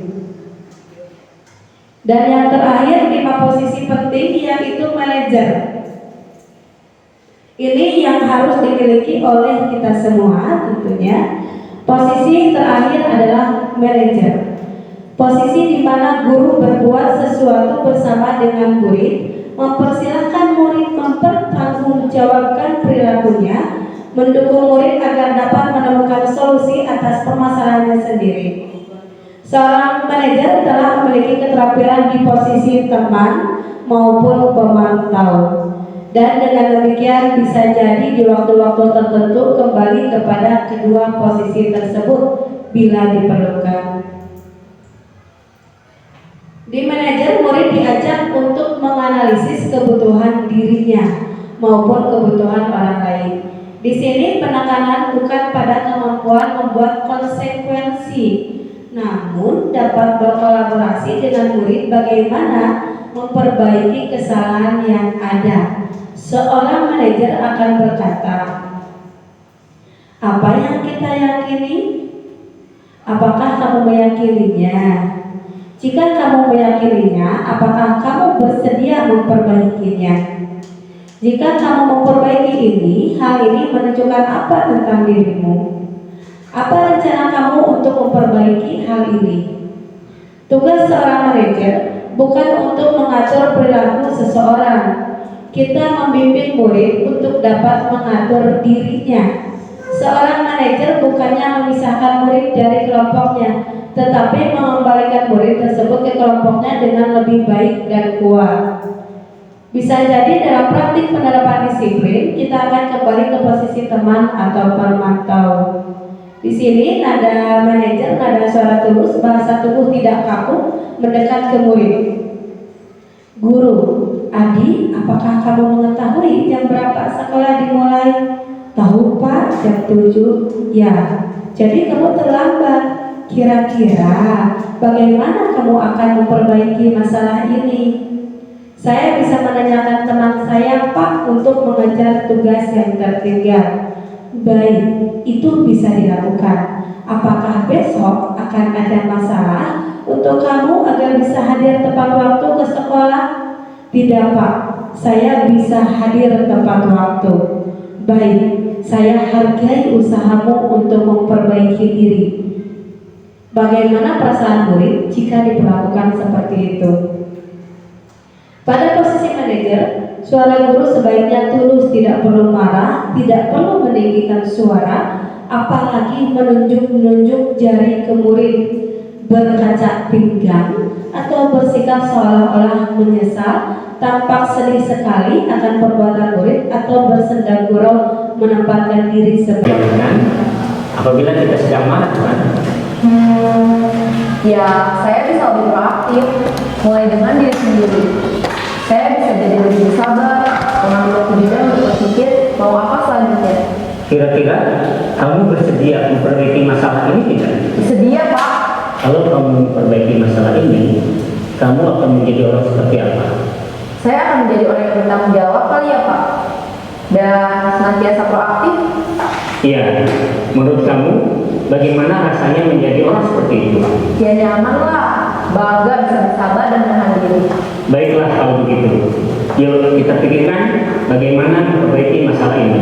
Dan yang terakhir, 5 posisi penting yaitu manajer. Ini yang harus dimiliki oleh kita semua tentunya. Posisi terakhir adalah manajer. Posisi di mana guru berbuat sesuatu bersama dengan murid, mempersilahkan murid mempertanggungjawabkan perilakunya, mendukung murid agar dapat menemukan solusi atas permasalahannya sendiri. Seorang manajer telah memiliki keterampilan di posisi teman maupun pemantau, dan dengan demikian bisa jadi di waktu-waktu tertentu kembali kepada kedua posisi tersebut bila diperlukan. Di manajer, murid diajak untuk menganalisis kebutuhan dirinya maupun kebutuhan orang lain. Di sini penekanan bukan pada kemampuan membuat konsekuensi, namun dapat berkolaborasi dengan murid bagaimana memperbaiki kesalahan yang ada. Seorang manajer akan berkata, apa yang kita yakini? Apakah kamu meyakininya? Jika kamu meyakininya, apakah kamu bersedia memperbaikinya? Jika kamu memperbaiki ini, hal ini menunjukkan apa tentang dirimu? Apa rencana kamu untuk memperbaiki hal ini? Tugas seorang manajer bukan untuk mengatur perilaku seseorang. Kita membimbing murid untuk dapat mengatur dirinya. Seorang manajer bukannya memisahkan murid dari kelompoknya, tetapi mengembalikan murid tersebut ke kelompoknya dengan lebih baik dan kuat. Bisa jadi dalam praktik penerapan disiplin, kita akan kembali ke posisi teman atau pemantau. Di sini nada manajer, nada suara tulus, bahasa tubuh tidak kaku, mendekat ke murid. Guru, Adi, apakah kamu mengetahui jam berapa sekolah dimulai? Tahu Pak, jam 7. Ya, jadi kamu terlambat. Kira-kira bagaimana kamu akan memperbaiki masalah ini? Saya bisa menanyakan teman saya Pak untuk mengejar tugas yang tertinggal. Baik, itu bisa dilakukan. Apakah besok akan ada masalah untuk kamu agar bisa hadir tepat waktu ke sekolah? Tidak Pak, saya bisa hadir tepat waktu. Baik, saya hargai usahamu untuk memperbaiki diri. Bagaimana perasaan murid jika diperlakukan seperti itu? Pada posisi manajer, suara guru sebaiknya tulus, tidak perlu marah, tidak perlu meninggikan suara, apalagi menunjuk-nunjuk jari ke murid, berkaca pinggang, atau bersikap seolah-olah menyesal, tampak sedih sekali akan perbuatan murid, atau bersenda gurau menempatkan diri sebagai apabila kita sedang marah, kan? Ya, saya bisa lebih proaktif, mulai dengan diri sendiri. Saya bisa jadi lebih sabar, mengambil waktu juga untuk berpikir mau apa selanjutnya. Kira-kira kamu bersedia memperbaiki masalah ini tidak? Sedia Pak. Kalau kamu memperbaiki masalah ini, kamu akan menjadi orang seperti apa? Saya akan menjadi orang yang bertanggung jawab kali ya Pak. Dan senantiasa proaktif. Iya, menurut kamu bagaimana rasanya menjadi orang seperti itu? Ya nyaman lah, bangga bisa bersabar dan menahan diri. Baiklah kalau begitu. Yuk kita pikirkan bagaimana memperbaiki masalah ini.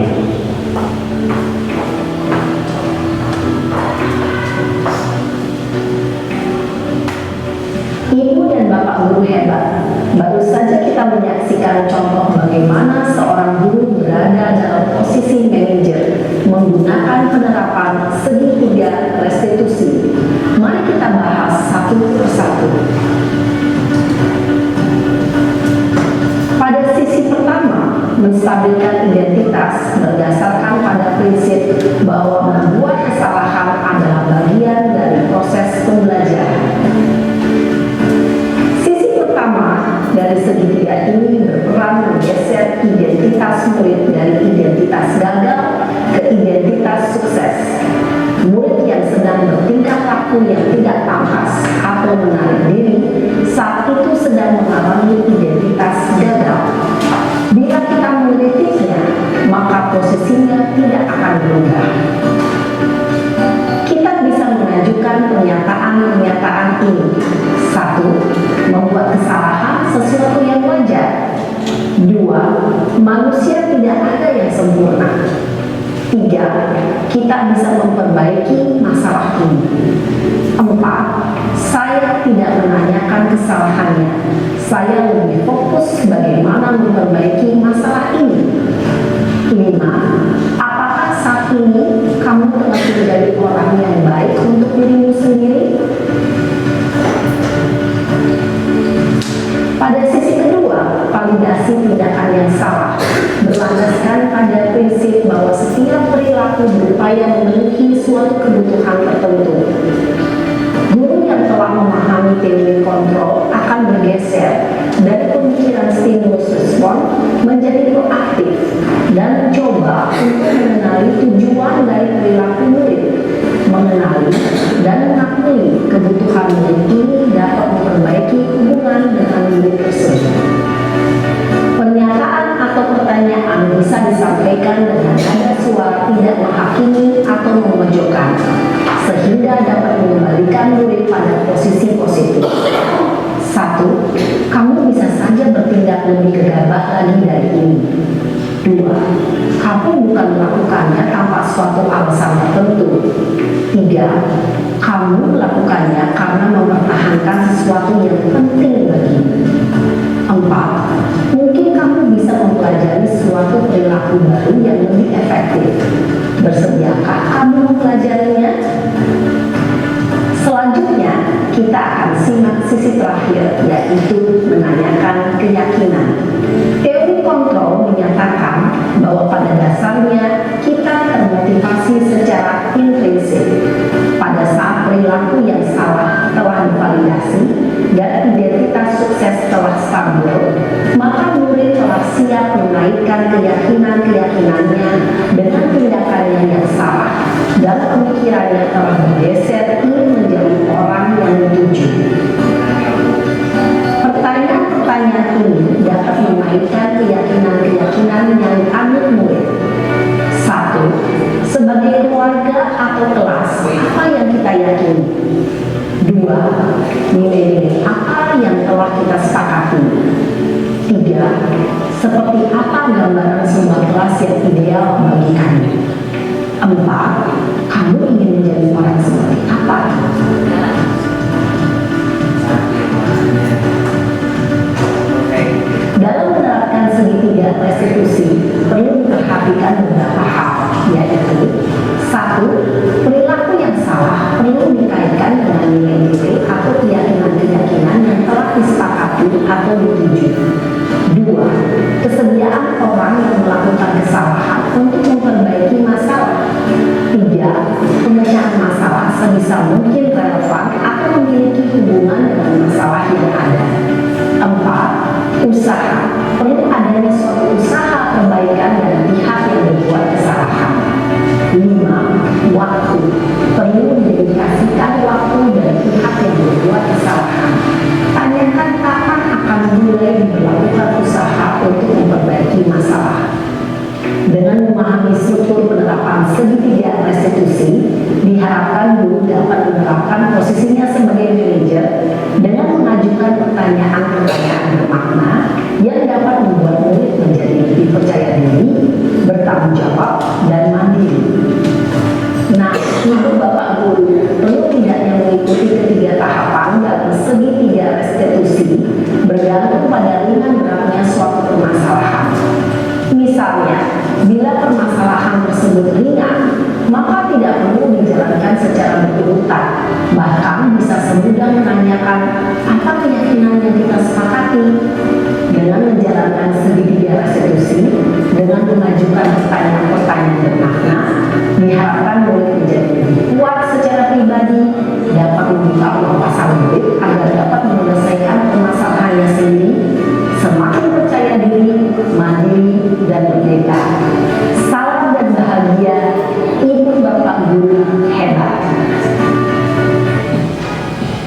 Ibu dan Bapak guru hebat, baru saja kita menyaksikan contoh bagaimana seorang guru berada dalam posisi manajer menggunakan penerapan segitiga restitusi. Mari kita bahas satu persatu. Pada sisi pertama, menstabilkan identitas berdasarkan pada prinsip bahwa membuat kesalahan adalah bagian dari proses pembelajaran. Dari segitiga ini berperan menggeser identitas murid dari identitas gagal ke identitas sukses. Murid yang sedang bertingkah laku yang tidak pantas atau menarik diri saat itu sedang mengalami identitas gagal. Bila kita mengkritiknya, maka posisinya tidak akan berubah. Kita bisa mengajukan pernyataan-pernyataan ini. 1. Membuat kesalahan sesuatu yang wajar. 2. Manusia tidak ada yang sempurna. 3. Kita bisa memperbaiki masalah ini. 4. Saya tidak menanyakan kesalahannya. Saya lebih fokus bagaimana memperbaiki masalah ini. 5. Apakah pada prinsip bahwa setiap perilaku berupaya memenuhi suatu kebutuhan tertentu. Guru yang telah memahami teori kontrol akan bergeser dari pemikiran stimulus respon menjadi proaktif dan mencoba untuk mengenali tujuan dari perilaku murid, mengenali dan mengakui kebutuhan murid ini dapat memperbaiki hubungan dengan murid tersebut. Pernyataan atau pertanyaan bisa disampaikan dengan nada suara tidak menghakimi atau memojokkan, sehingga dapat mengembalikan murid pada posisi positif. 1. Kamu bisa saja bertindak lebih gegabah lagi dari ini. 2. Kamu bukan melakukannya tanpa suatu alasan tertentu. 3. Kamu melakukannya karena mempertahankan sesuatu yang penting bagimu. 4. Mungkin kamu bisa mempelajari suatu perilaku baru yang lebih efektif. Bersediakah kamu mempelajarinya? Selanjutnya, kita akan simak sisi terakhir, yaitu menanyakan keyakinan. Teori kontrol menyatakan bahwa pada dasarnya kita termotivasi secara intrinsik. Pada saat perilaku yang salah telah divalidasi dan identitas sukses telah stabil, maka murid telah siap menaikkan keyakinan-keyakinannya dengan tindakannya yang salah dan pemikirannya telah bergeser ingin menjadi orang yang dituju. Pertanyaan-pertanyaan ini dapat menaikkan keyakinan-keyakinan yang dianut murid. 1. Sebagai keluarga atau kelas, apa yang kita yakini? 2. Nilai-nilai apa yang telah kita sepakati? 3. Seperti apa gambaran sebuah kelas yang ideal bagi kami? 4. Kamu ingin menjadi orang seperti apa? Dalam menerapkan segitiga restitusi, perlu diperhatikan beberapa hal, yaitu 1. Perilaku yang salah perlu dikaitkan dengan nilai-nilai atau keyakinan-keyakinan yang telah disepakati atau dituju. 2. Kesediaan orang yang melakukan kesalahan untuk memperbaiki masalah. 3. Pemecahan masalah sebisa mungkin relevan atau memiliki hubungan dengan masalah yang ada. 4. Usaha. Perlu adanya suatu usaha perbaikan dari pihak yang berbuat kesalahan. 5. Waktu. Perlu didedikasikan waktu dari pihak yang berbuat kesalahan. Tanyakan kapan akan mulai diberlakukan usaha untuk memperbaiki masalah. Dengan memahami struktur penerapan segitiga restitusi, diharapkan guru dapat menerapkan posisinya sebagai manajer dengan mengajukan pertanyaan-pertanyaan bermakna yang dapat membuat murid menjadi lebih percaya diri, bertanggung jawab, dan mandiri. Nah, ibu bapak guru perlu tidaknya mengikuti ketiga tahapan dalam segitiga restitusi bergantung pada ringan beratnya suatu permasalahan. Misalnya, bila permasalahan tersebut ringan, maka tidak perlu dijalankan secara berurutan. Bahkan bisa semudah menanyakan apa keyakinan yang kita sepakati. Dengan menjalankan segitiga restitusi, dengan mengajukan pertanyaan-pertanyaan bermakna, diharapkan murid menjadi lebih kuat secara pribadi, dapat membuka wawasan murid agar dapat menyelesaikan permasalahannya sendiri, semakin percaya diri, mandiri, dan merdeka. Salam dan bahagia, ibu bapak guru hebat.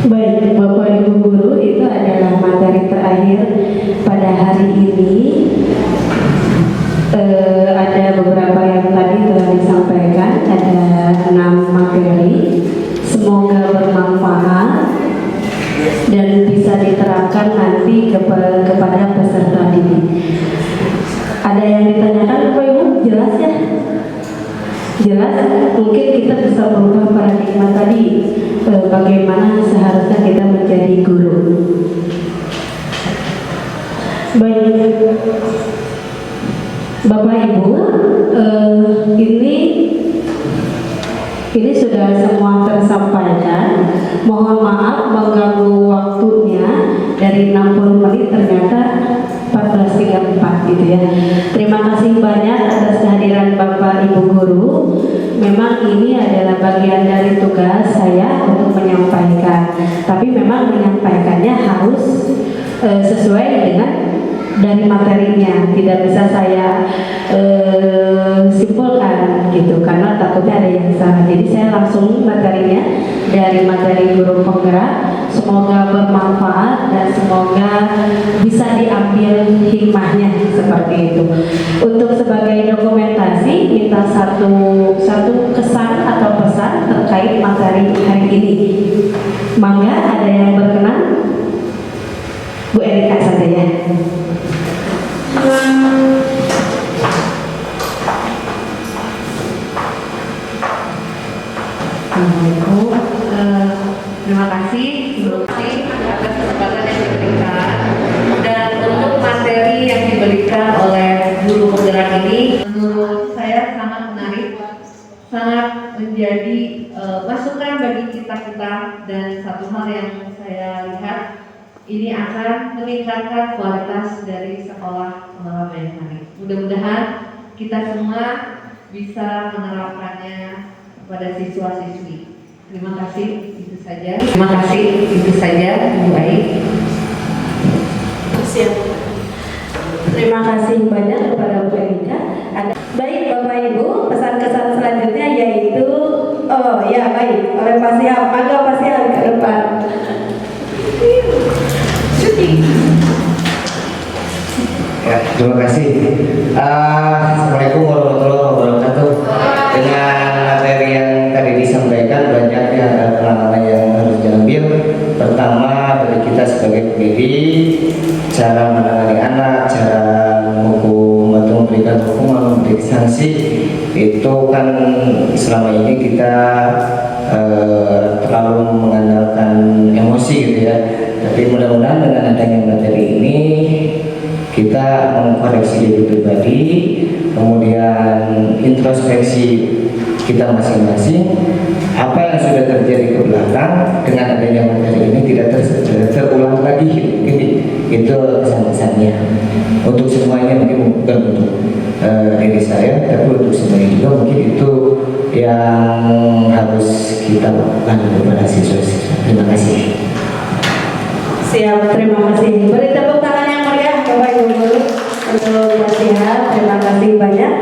Baik, Bapak Ibu Guru, itu adalah materi terakhir pada hari ini. Ada beberapa yang tadi telah disampaikan, ada 6 materi. Semoga bermanfaat dan bisa diterapkan nanti kepada peserta didik. Ada yang ditanyakan, Bapak Ibu, jelas ya? Jelas, mungkin kita bisa berubah paradigma tadi, bagaimana seharusnya kita menjadi guru. Baik, Bapak Ibu, ini sudah semua tersampaikan. Mohon maaf mengganggu waktunya, dari 60 menit ternyata 14.34 gitu ya. Terima kasih banyak atas kehadiran Bapak Ibu Guru. Memang ini adalah bagian dari tugas saya untuk menyampaikan. Tapi memang menyampaikannya harus sesuai dengan dari materinya, tidak bisa saya simpulkan gitu karena takutnya ada yang salah. Jadi saya langsung materinya dari materi guru penggerak. Semoga bermanfaat dan semoga bisa diambil hikmahnya seperti itu. Untuk sebagai dokumentasi minta satu kesan atau pesan terkait materi hari ini. Mangga ada yang berkenan? Bu Erika saja ya. Terima kasih atas kesempatan yang diberikan dan untuk materi yang diberikan oleh guru penggerak ini menurut saya sangat menarik, sangat menjadi masukan bagi kita dan satu hal yang saya lihat ini akan meningkatkan kualitas dari sekolah Menara Bayangkari. Mudah-mudahan kita semua bisa menerapkannya pada siswa-siswi. Terima kasih, itu saja. Terima kasih, itu saja, Ibu Ai. Siap. Terima kasih banyak kepada Bu Erika. Baik Bapak Ibu, pesan kesan selanjutnya yaitu baik oleh Pak Siap. Maka Pak Siap ke depan. Ya, terima kasih. Assalamualaikum warahmatullahi wabarakatuh. Dengan materi yang tadi disampaikan banyak ya pengalaman yang harus diambil. Pertama dari kita sebagai pendidik, cara menangani anak, cara menghukum atau memberikan hukuman, memberi sanksi itu kan selama ini kita terlalu mengandalkan emosi gitu ya. Tapi mudah-mudahan dengan adanya materi ini kita mengkoreksi diri pribadi, kemudian introspeksi kita masing-masing, apa yang sudah terjadi ke belakang dengan adanya materi ini tidak terulang lagi. Ini itu kesan-kesannya untuk semuanya, mungkin bukan untuk diri saya, tapi untuk semuanya juga mungkin itu yang harus kita lakukan kepada siswa-siswa. Terima kasih. Siap, terima kasih. Beri tepuk tangan yang meriah Bapak Ibu Guru untuk Pak Siap. Terima kasih banyak.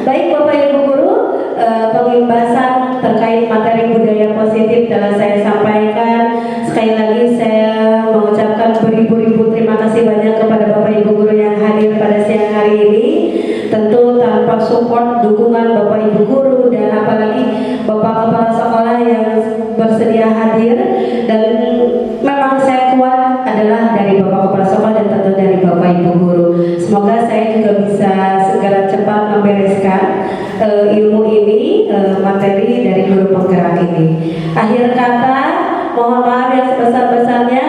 Baik Bapak Ibu Guru, pembahasan terkait materi budaya positif telah saya sampaikan. Sekali lagi saya mengucapkan beribu-ribu terima kasih banyak kepada Bapak Ibu Guru yang hadir pada siang hari ini. Tentu tanpa support dukungan Bapak Ibu Guru dan apalagi Bapak Kepala Sekolah yang bersedia hadir, dan memang saya kuat adalah dari Bapak Kepala Sekolah dan tentu dari Bapak Ibu Guru. Semoga saya juga bisa segera cepat membereskan ilmu ini, materi dari guru penggerak ini. Akhir kata, mohon maaf yang sebesar-besarnya.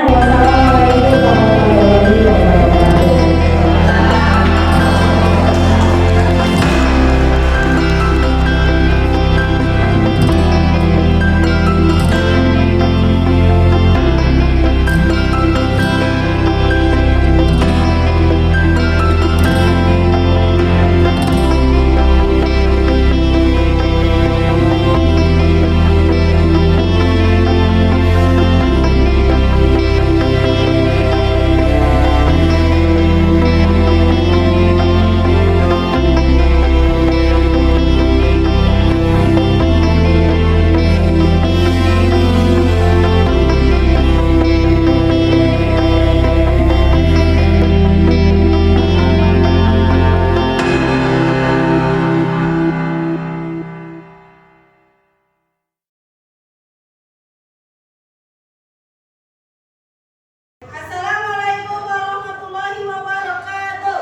Wassalamualaikum warahmatullahi wabarakatuh.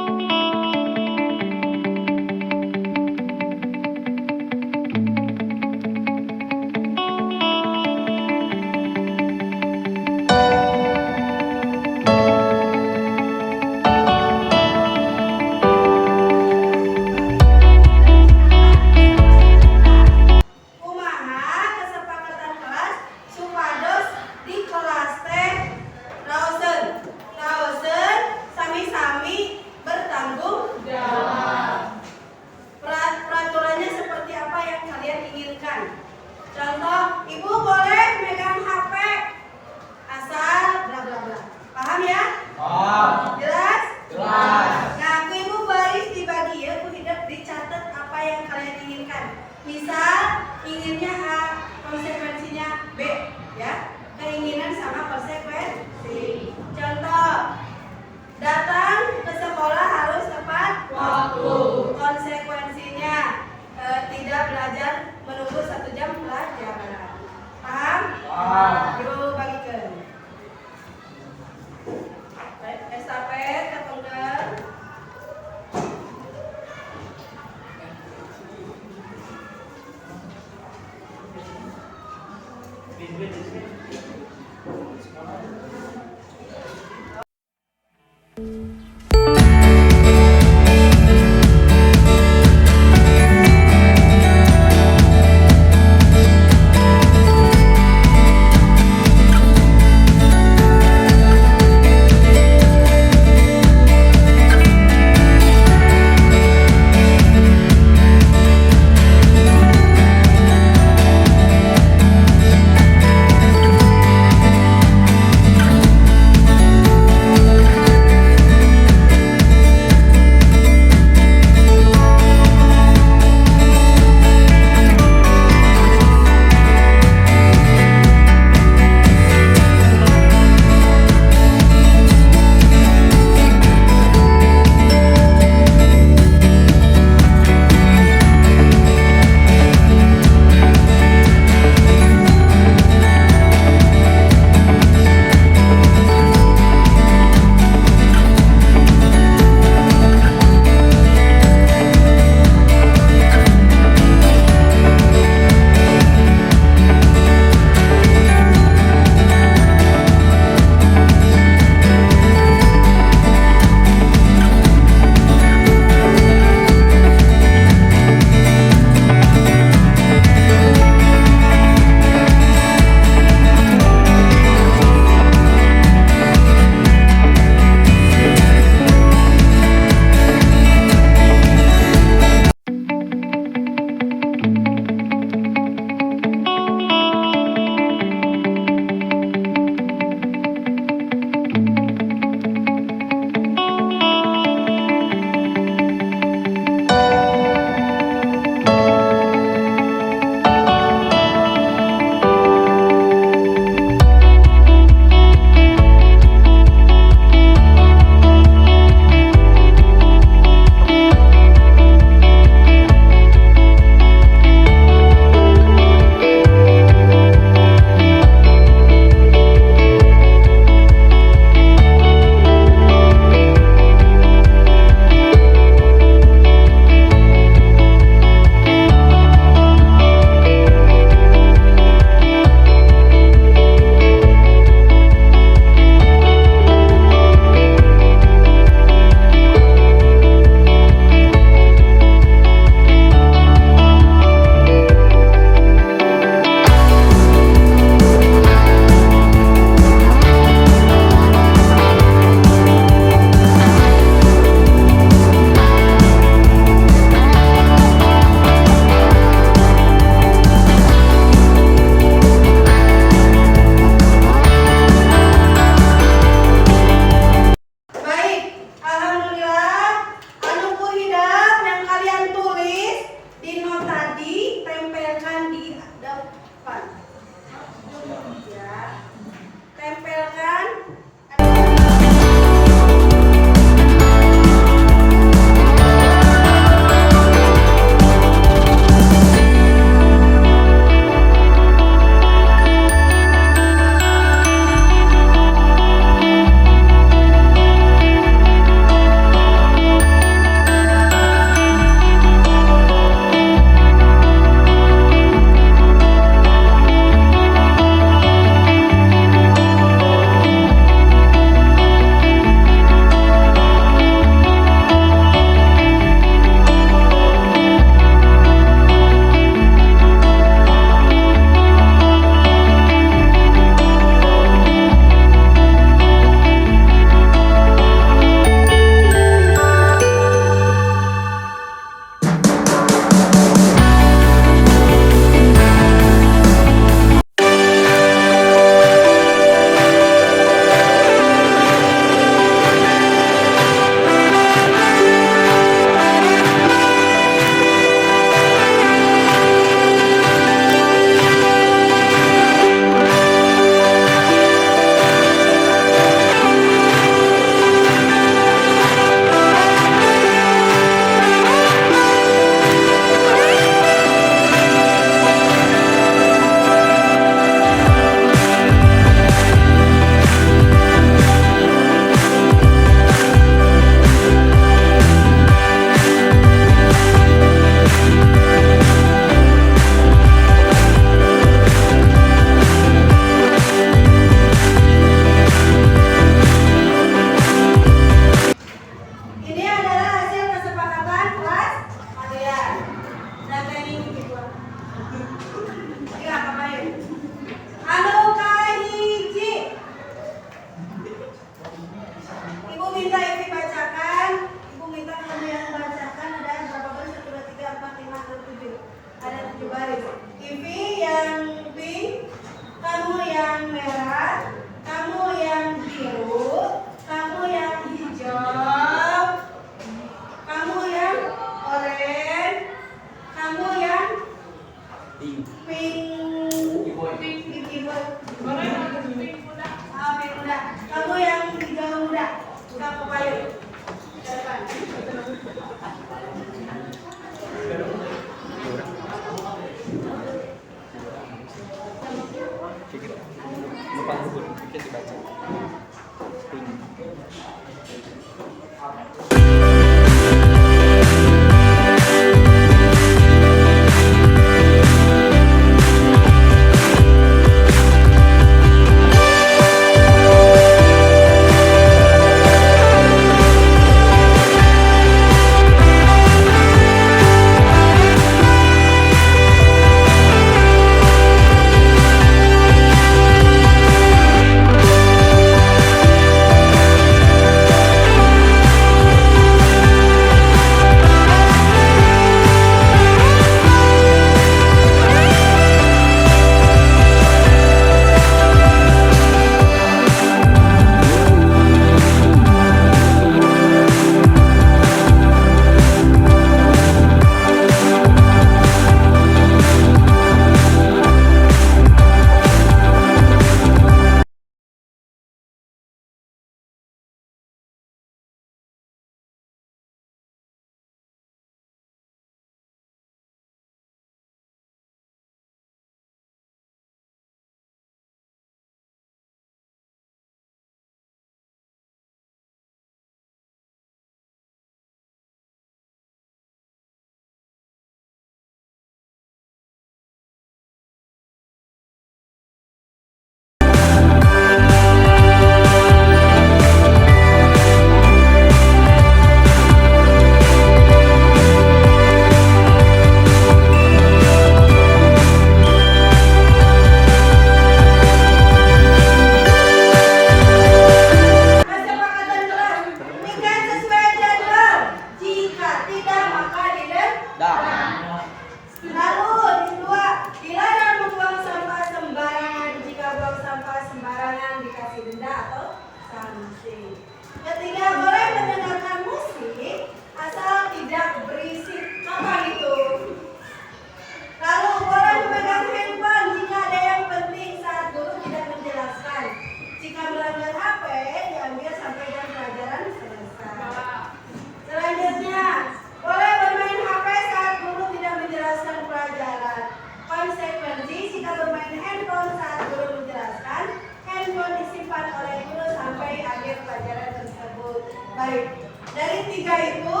Dari 3 itu,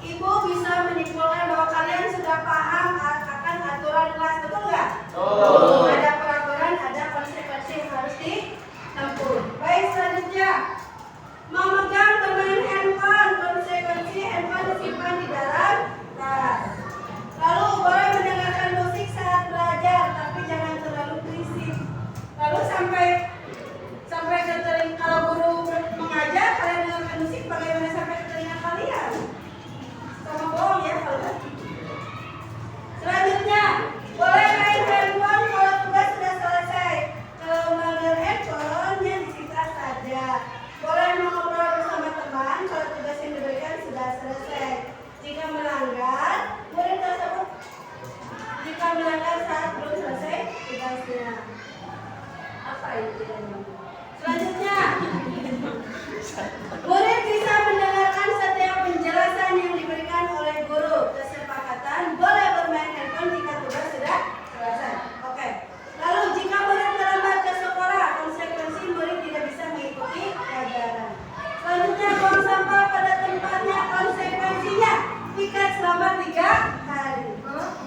Ibu bisa menyimpulkan bahwa kalian sudah paham akan aturan kelas, betul nggak? Ada peraturan, ada konsekuensi yang harus ditempuh. Baik, selanjutnya memegang bermain handphone, konsekuensi handphone disimpan di dalam tas. Lalu boleh mendengarkan musik saat belajar, tapi jangan terlalu berisik. Lalu sampai ke telinga, kalau guru mengajar kalian dengarkan musik, bagaimana sampai ke telinga kalian? Sama bohong ya kalau. Selanjutnya boleh main handphone kalau tugas sudah selesai. Kalau melanggar handphone-nya disita saja. Boleh mengobrol bersama teman kalau tugas yang diberikan sudah selesai. Jika melanggar, murid tersebut saat belum selesai tugasnya. Apa itu? Selanjutnya, murid bisa mendengarkan setiap penjelasan yang diberikan oleh guru. Kesepakatan boleh bermain handphone jika tugas sudah selesai. Oke. Lalu jika murid terlambat ke sekolah, konsekuensi murid tidak bisa mengikuti pelajaran. Selanjutnya, buang sampah pada tempatnya, konsekuensinya piket selama 3 hari.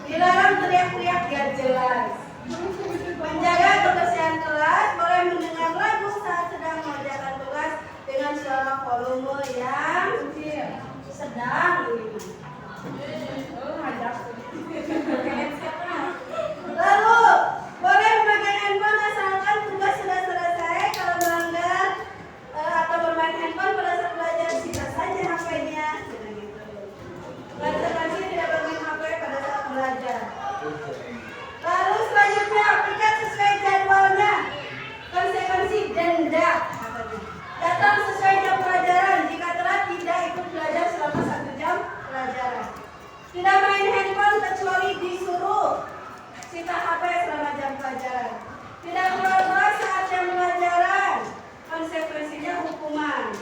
Dilarang teriak-teriak biar jelas. Menjaga kebersihan kelas, boleh mendengar lagu saat sedang mengerjakan tugas dengan suara volume yang sedang. Lalu boleh memakai handphone asalkan tugas sudah selesai. Kalau melanggar atau bermain handphone pada saat belajar, sita saja HP-nya. Konsekuensi tidak bermain HP pada saat belajar. Lalu selanjutnya, piket sesuai jadwalnya. Konsekuensi denda. Datang sesuai jam pelajaran. Jika telat, tidak ikut belajar selama 1 jam pelajaran. Tidak main handphone kecuali disuruh. Sita HP selama jam pelajaran. Tidak keluar saat jam pelajaran. Konsekuensinya hukuman.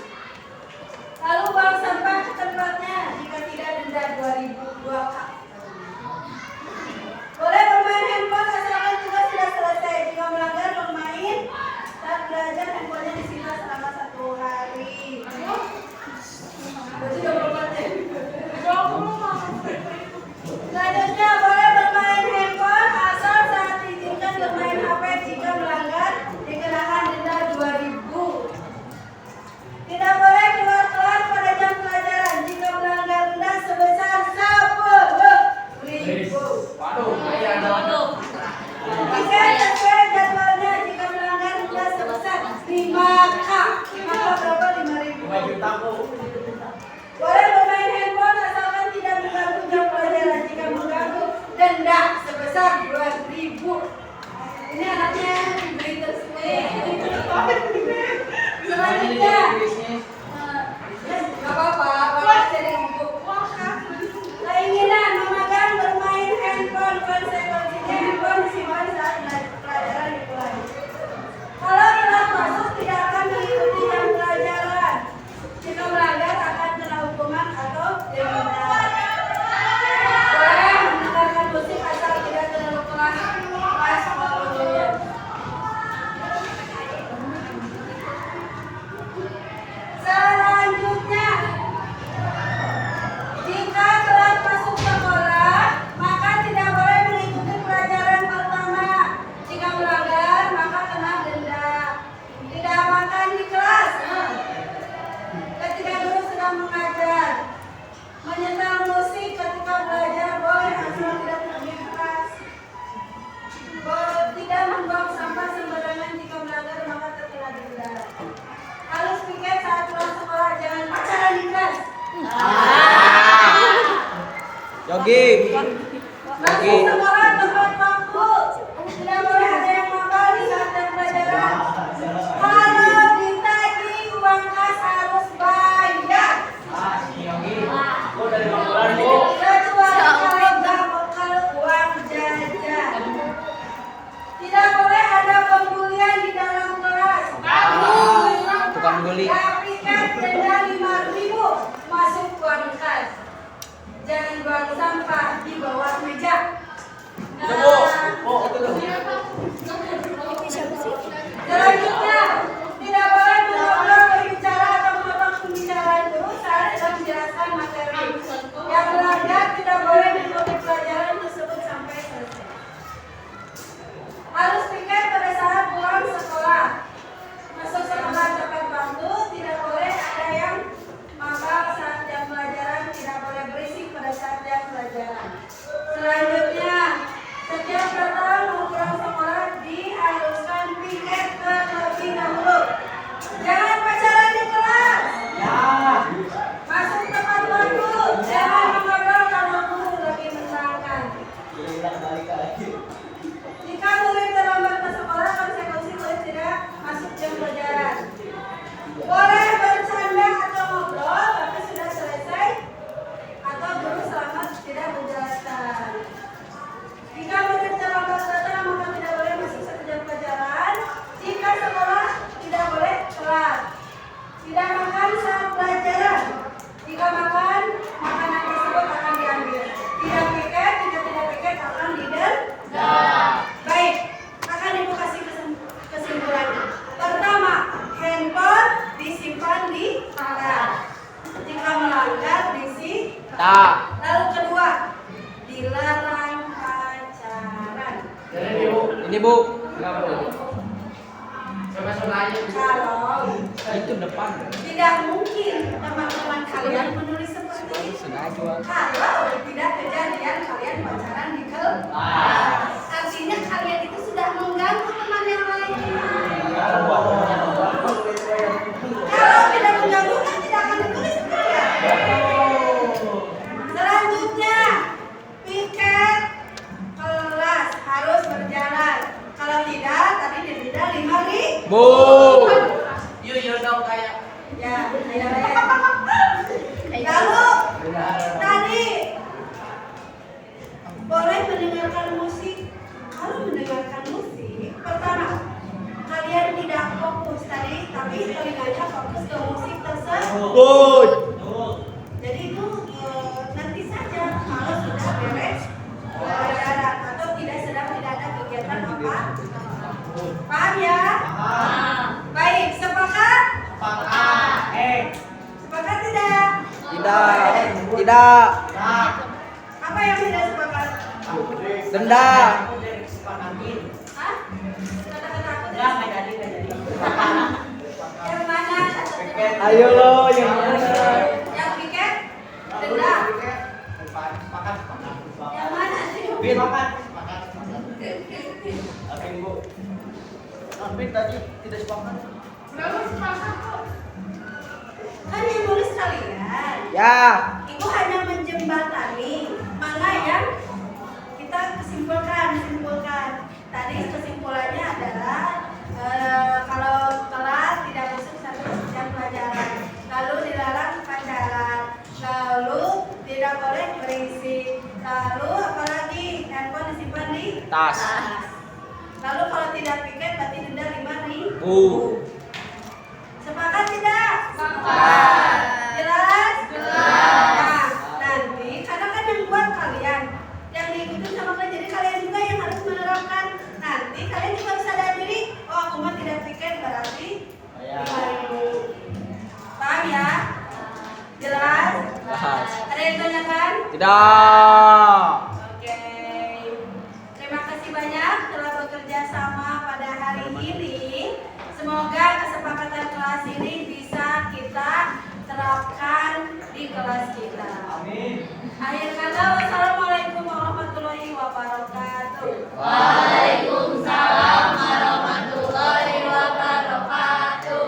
Lalu buang sampah ke tempatnya. Jika tidak, denda 2.000 kak. Boleh bermain handphone asalkan tugas sudah selesai. Jika melanggar bermain saat belajar, handphonenya disita selama 1 hari. Berarti 24 ya? Selanjutnya boleh bermain handphone asal saat diizinkan bermain HP. Jika melanggar dikenakan denda 2.000. Tidak boleh keluar kelas pada jam pelajaran. Jika melanggar denda sebesar 10.000. Piket sesuai jadwalnya. Jika melanggar denda sebesar 5K. 5K berapa? 5.000. Boleh bermain handphone asalkan tidak mengganggu jam pelajaran. Jika mengganggu, denda sebesar 2.000. Ini anaknya Greater Spain. Selanjutnya, gak apa-apa, bapak jadi ibu. Keinginan memegang bermain handphone, konsekuensinya handphone disimpan saat pelajaran dimulai. Kalau telat masuk, tidak akan mengikuti jam pelajaran. Jika melanggar, akan kena hukuman atau denda. Boleh mendengarkan musik asal tidak terlalu keras volume. Selanjutnya, jika telat masuk sekolah, maka tidak boleh mengikuti pelajaran pertama. Jika melanggar, maka kena denda. Tidak makan di kelas ketika guru sedang mengajar. Menyetel musik ketika belajar boleh asal tidak pergi kelas. Tidak membuang sampah sembarangan. Jika melanggar, maka terkena denda. Harus piket saat pulang sekolah, jangan pacaran di kelas. Yogi. Masuk sekolah tepat waktu. Tidak boleh ada yang nakal di saat jam pelajaran. Kalau ditagih uang kas harus bayar. Kecuali kalau nggak bekal uang jajan. Tidak boleh ada pembulian di dalam kelas. Tukang bully. Piket denda 5.000. Masuk uang kas. Jangan buang sampah di bawah meja. Lalu kedua, dilarang pacaran. Ini Bu. Kalau Itu depan. tidak mungkin teman-teman kalian menulis seperti itu. Kalau tidak kejadian kalian pacaran di kelas. Artinya kalian itu sudah mengganggu teman yang lain. Kalau tidak mengganggu kan tidak akan ditulis seperti itu. Selanjutnya, piket kelas harus berjalan. Kalau tidak, tadi denda 5.000. Bu. Yuk dong kayak. Ya. Lalu tadi boleh mendengarkan musik. Kalau mendengarkan musik, pertama kalian tidak fokus tadi, tapi telinganya fokus ke musik tersebut. Jadi itu nanti saja kalau sudah beres pelajaran atau tidak ada kegiatan apa. Paham ya? Baik, sepakat? Sepakat tidak? Tidak. Apa yang tidak sepakat? Denda. Hah? Kata-kata aku tidak yang mana? Ayo lo yang mana? Yang piket? Denda? Yang mana sih? Tadi tidak sepakat. Belum sepakat kok. Kan yang nulis kalian. Ya. Ibu hanya menjembatani mana yang kita simpulkan. Tadi kesimpulannya adalah kalau kelas tidak masuk satu jam pelajaran, lalu dilarang pacaran, lalu tidak boleh berisik, lalu apalagi handphone disimpan di Tas. Lalu kalau tidak piket berarti denda 5.000. Bu. Sepakat tidak? Sepakat. Jelas? Jelas. Nah, nanti karena kan yang buat kalian, yang diikutin sama kalian, jadi kalian juga yang harus menerapkan. Nanti kalian juga bisa sadar diri, oh aku mah tidak piket berarti 5.000. Paham ya? Jelas? Jelas. Ada yang tanyakan? Tidak. Oke. Terima kasih banyak telah bekerja sama pada hari ini. Semoga kesepakatan kelas ini bisa kita terapkan di kelas kita. Amin. Akhir kata, wassalamualaikum warahmatullahi wabarakatuh. Waalaikumsalam warahmatullahi wabarakatuh.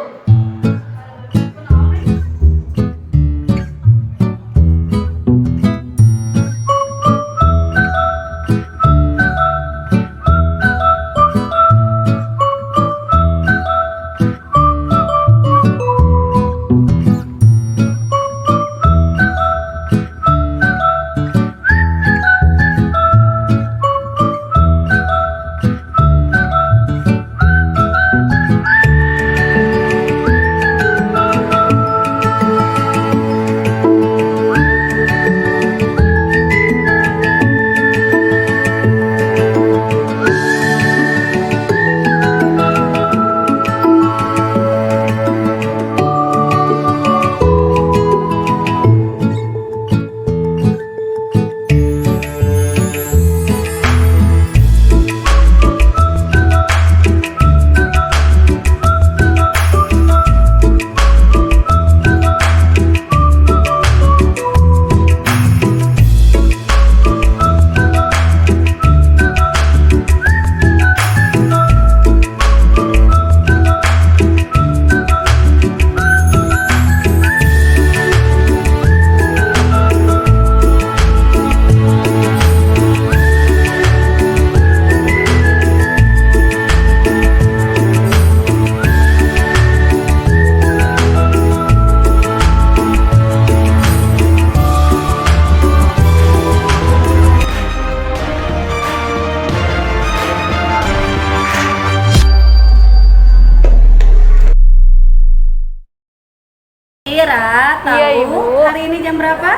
Ira tahu Iya, Ibu. hari ini jam berapa?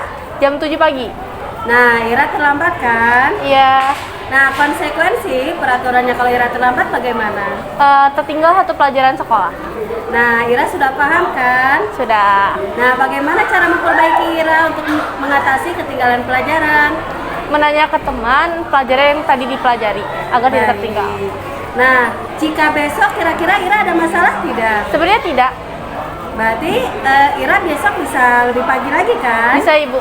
Jam 7 pagi. Nah, Ira terlambat kan? Iya. Nah, konsekuensi peraturannya kalau Ira terlambat bagaimana? Tertinggal satu pelajaran sekolah. Nah, Ira sudah paham kan? Sudah. Nah, bagaimana cara memperbaiki Ira untuk mengatasi ketinggalan pelajaran? Menanya ke teman pelajaran yang tadi dipelajari agar tidak tertinggal. Nah, jika besok kira-kira Ira ada masalah tidak? Sebenarnya tidak. Berarti Ira besok bisa lebih pagi lagi kan? Bisa Ibu.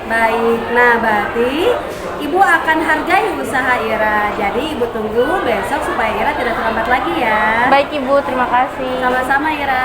Baik, nah berarti Ibu akan hargai usaha Ira. Jadi Ibu tunggu besok supaya Ira tidak terlambat lagi ya. Baik Ibu, terima kasih. Sama-sama Ira.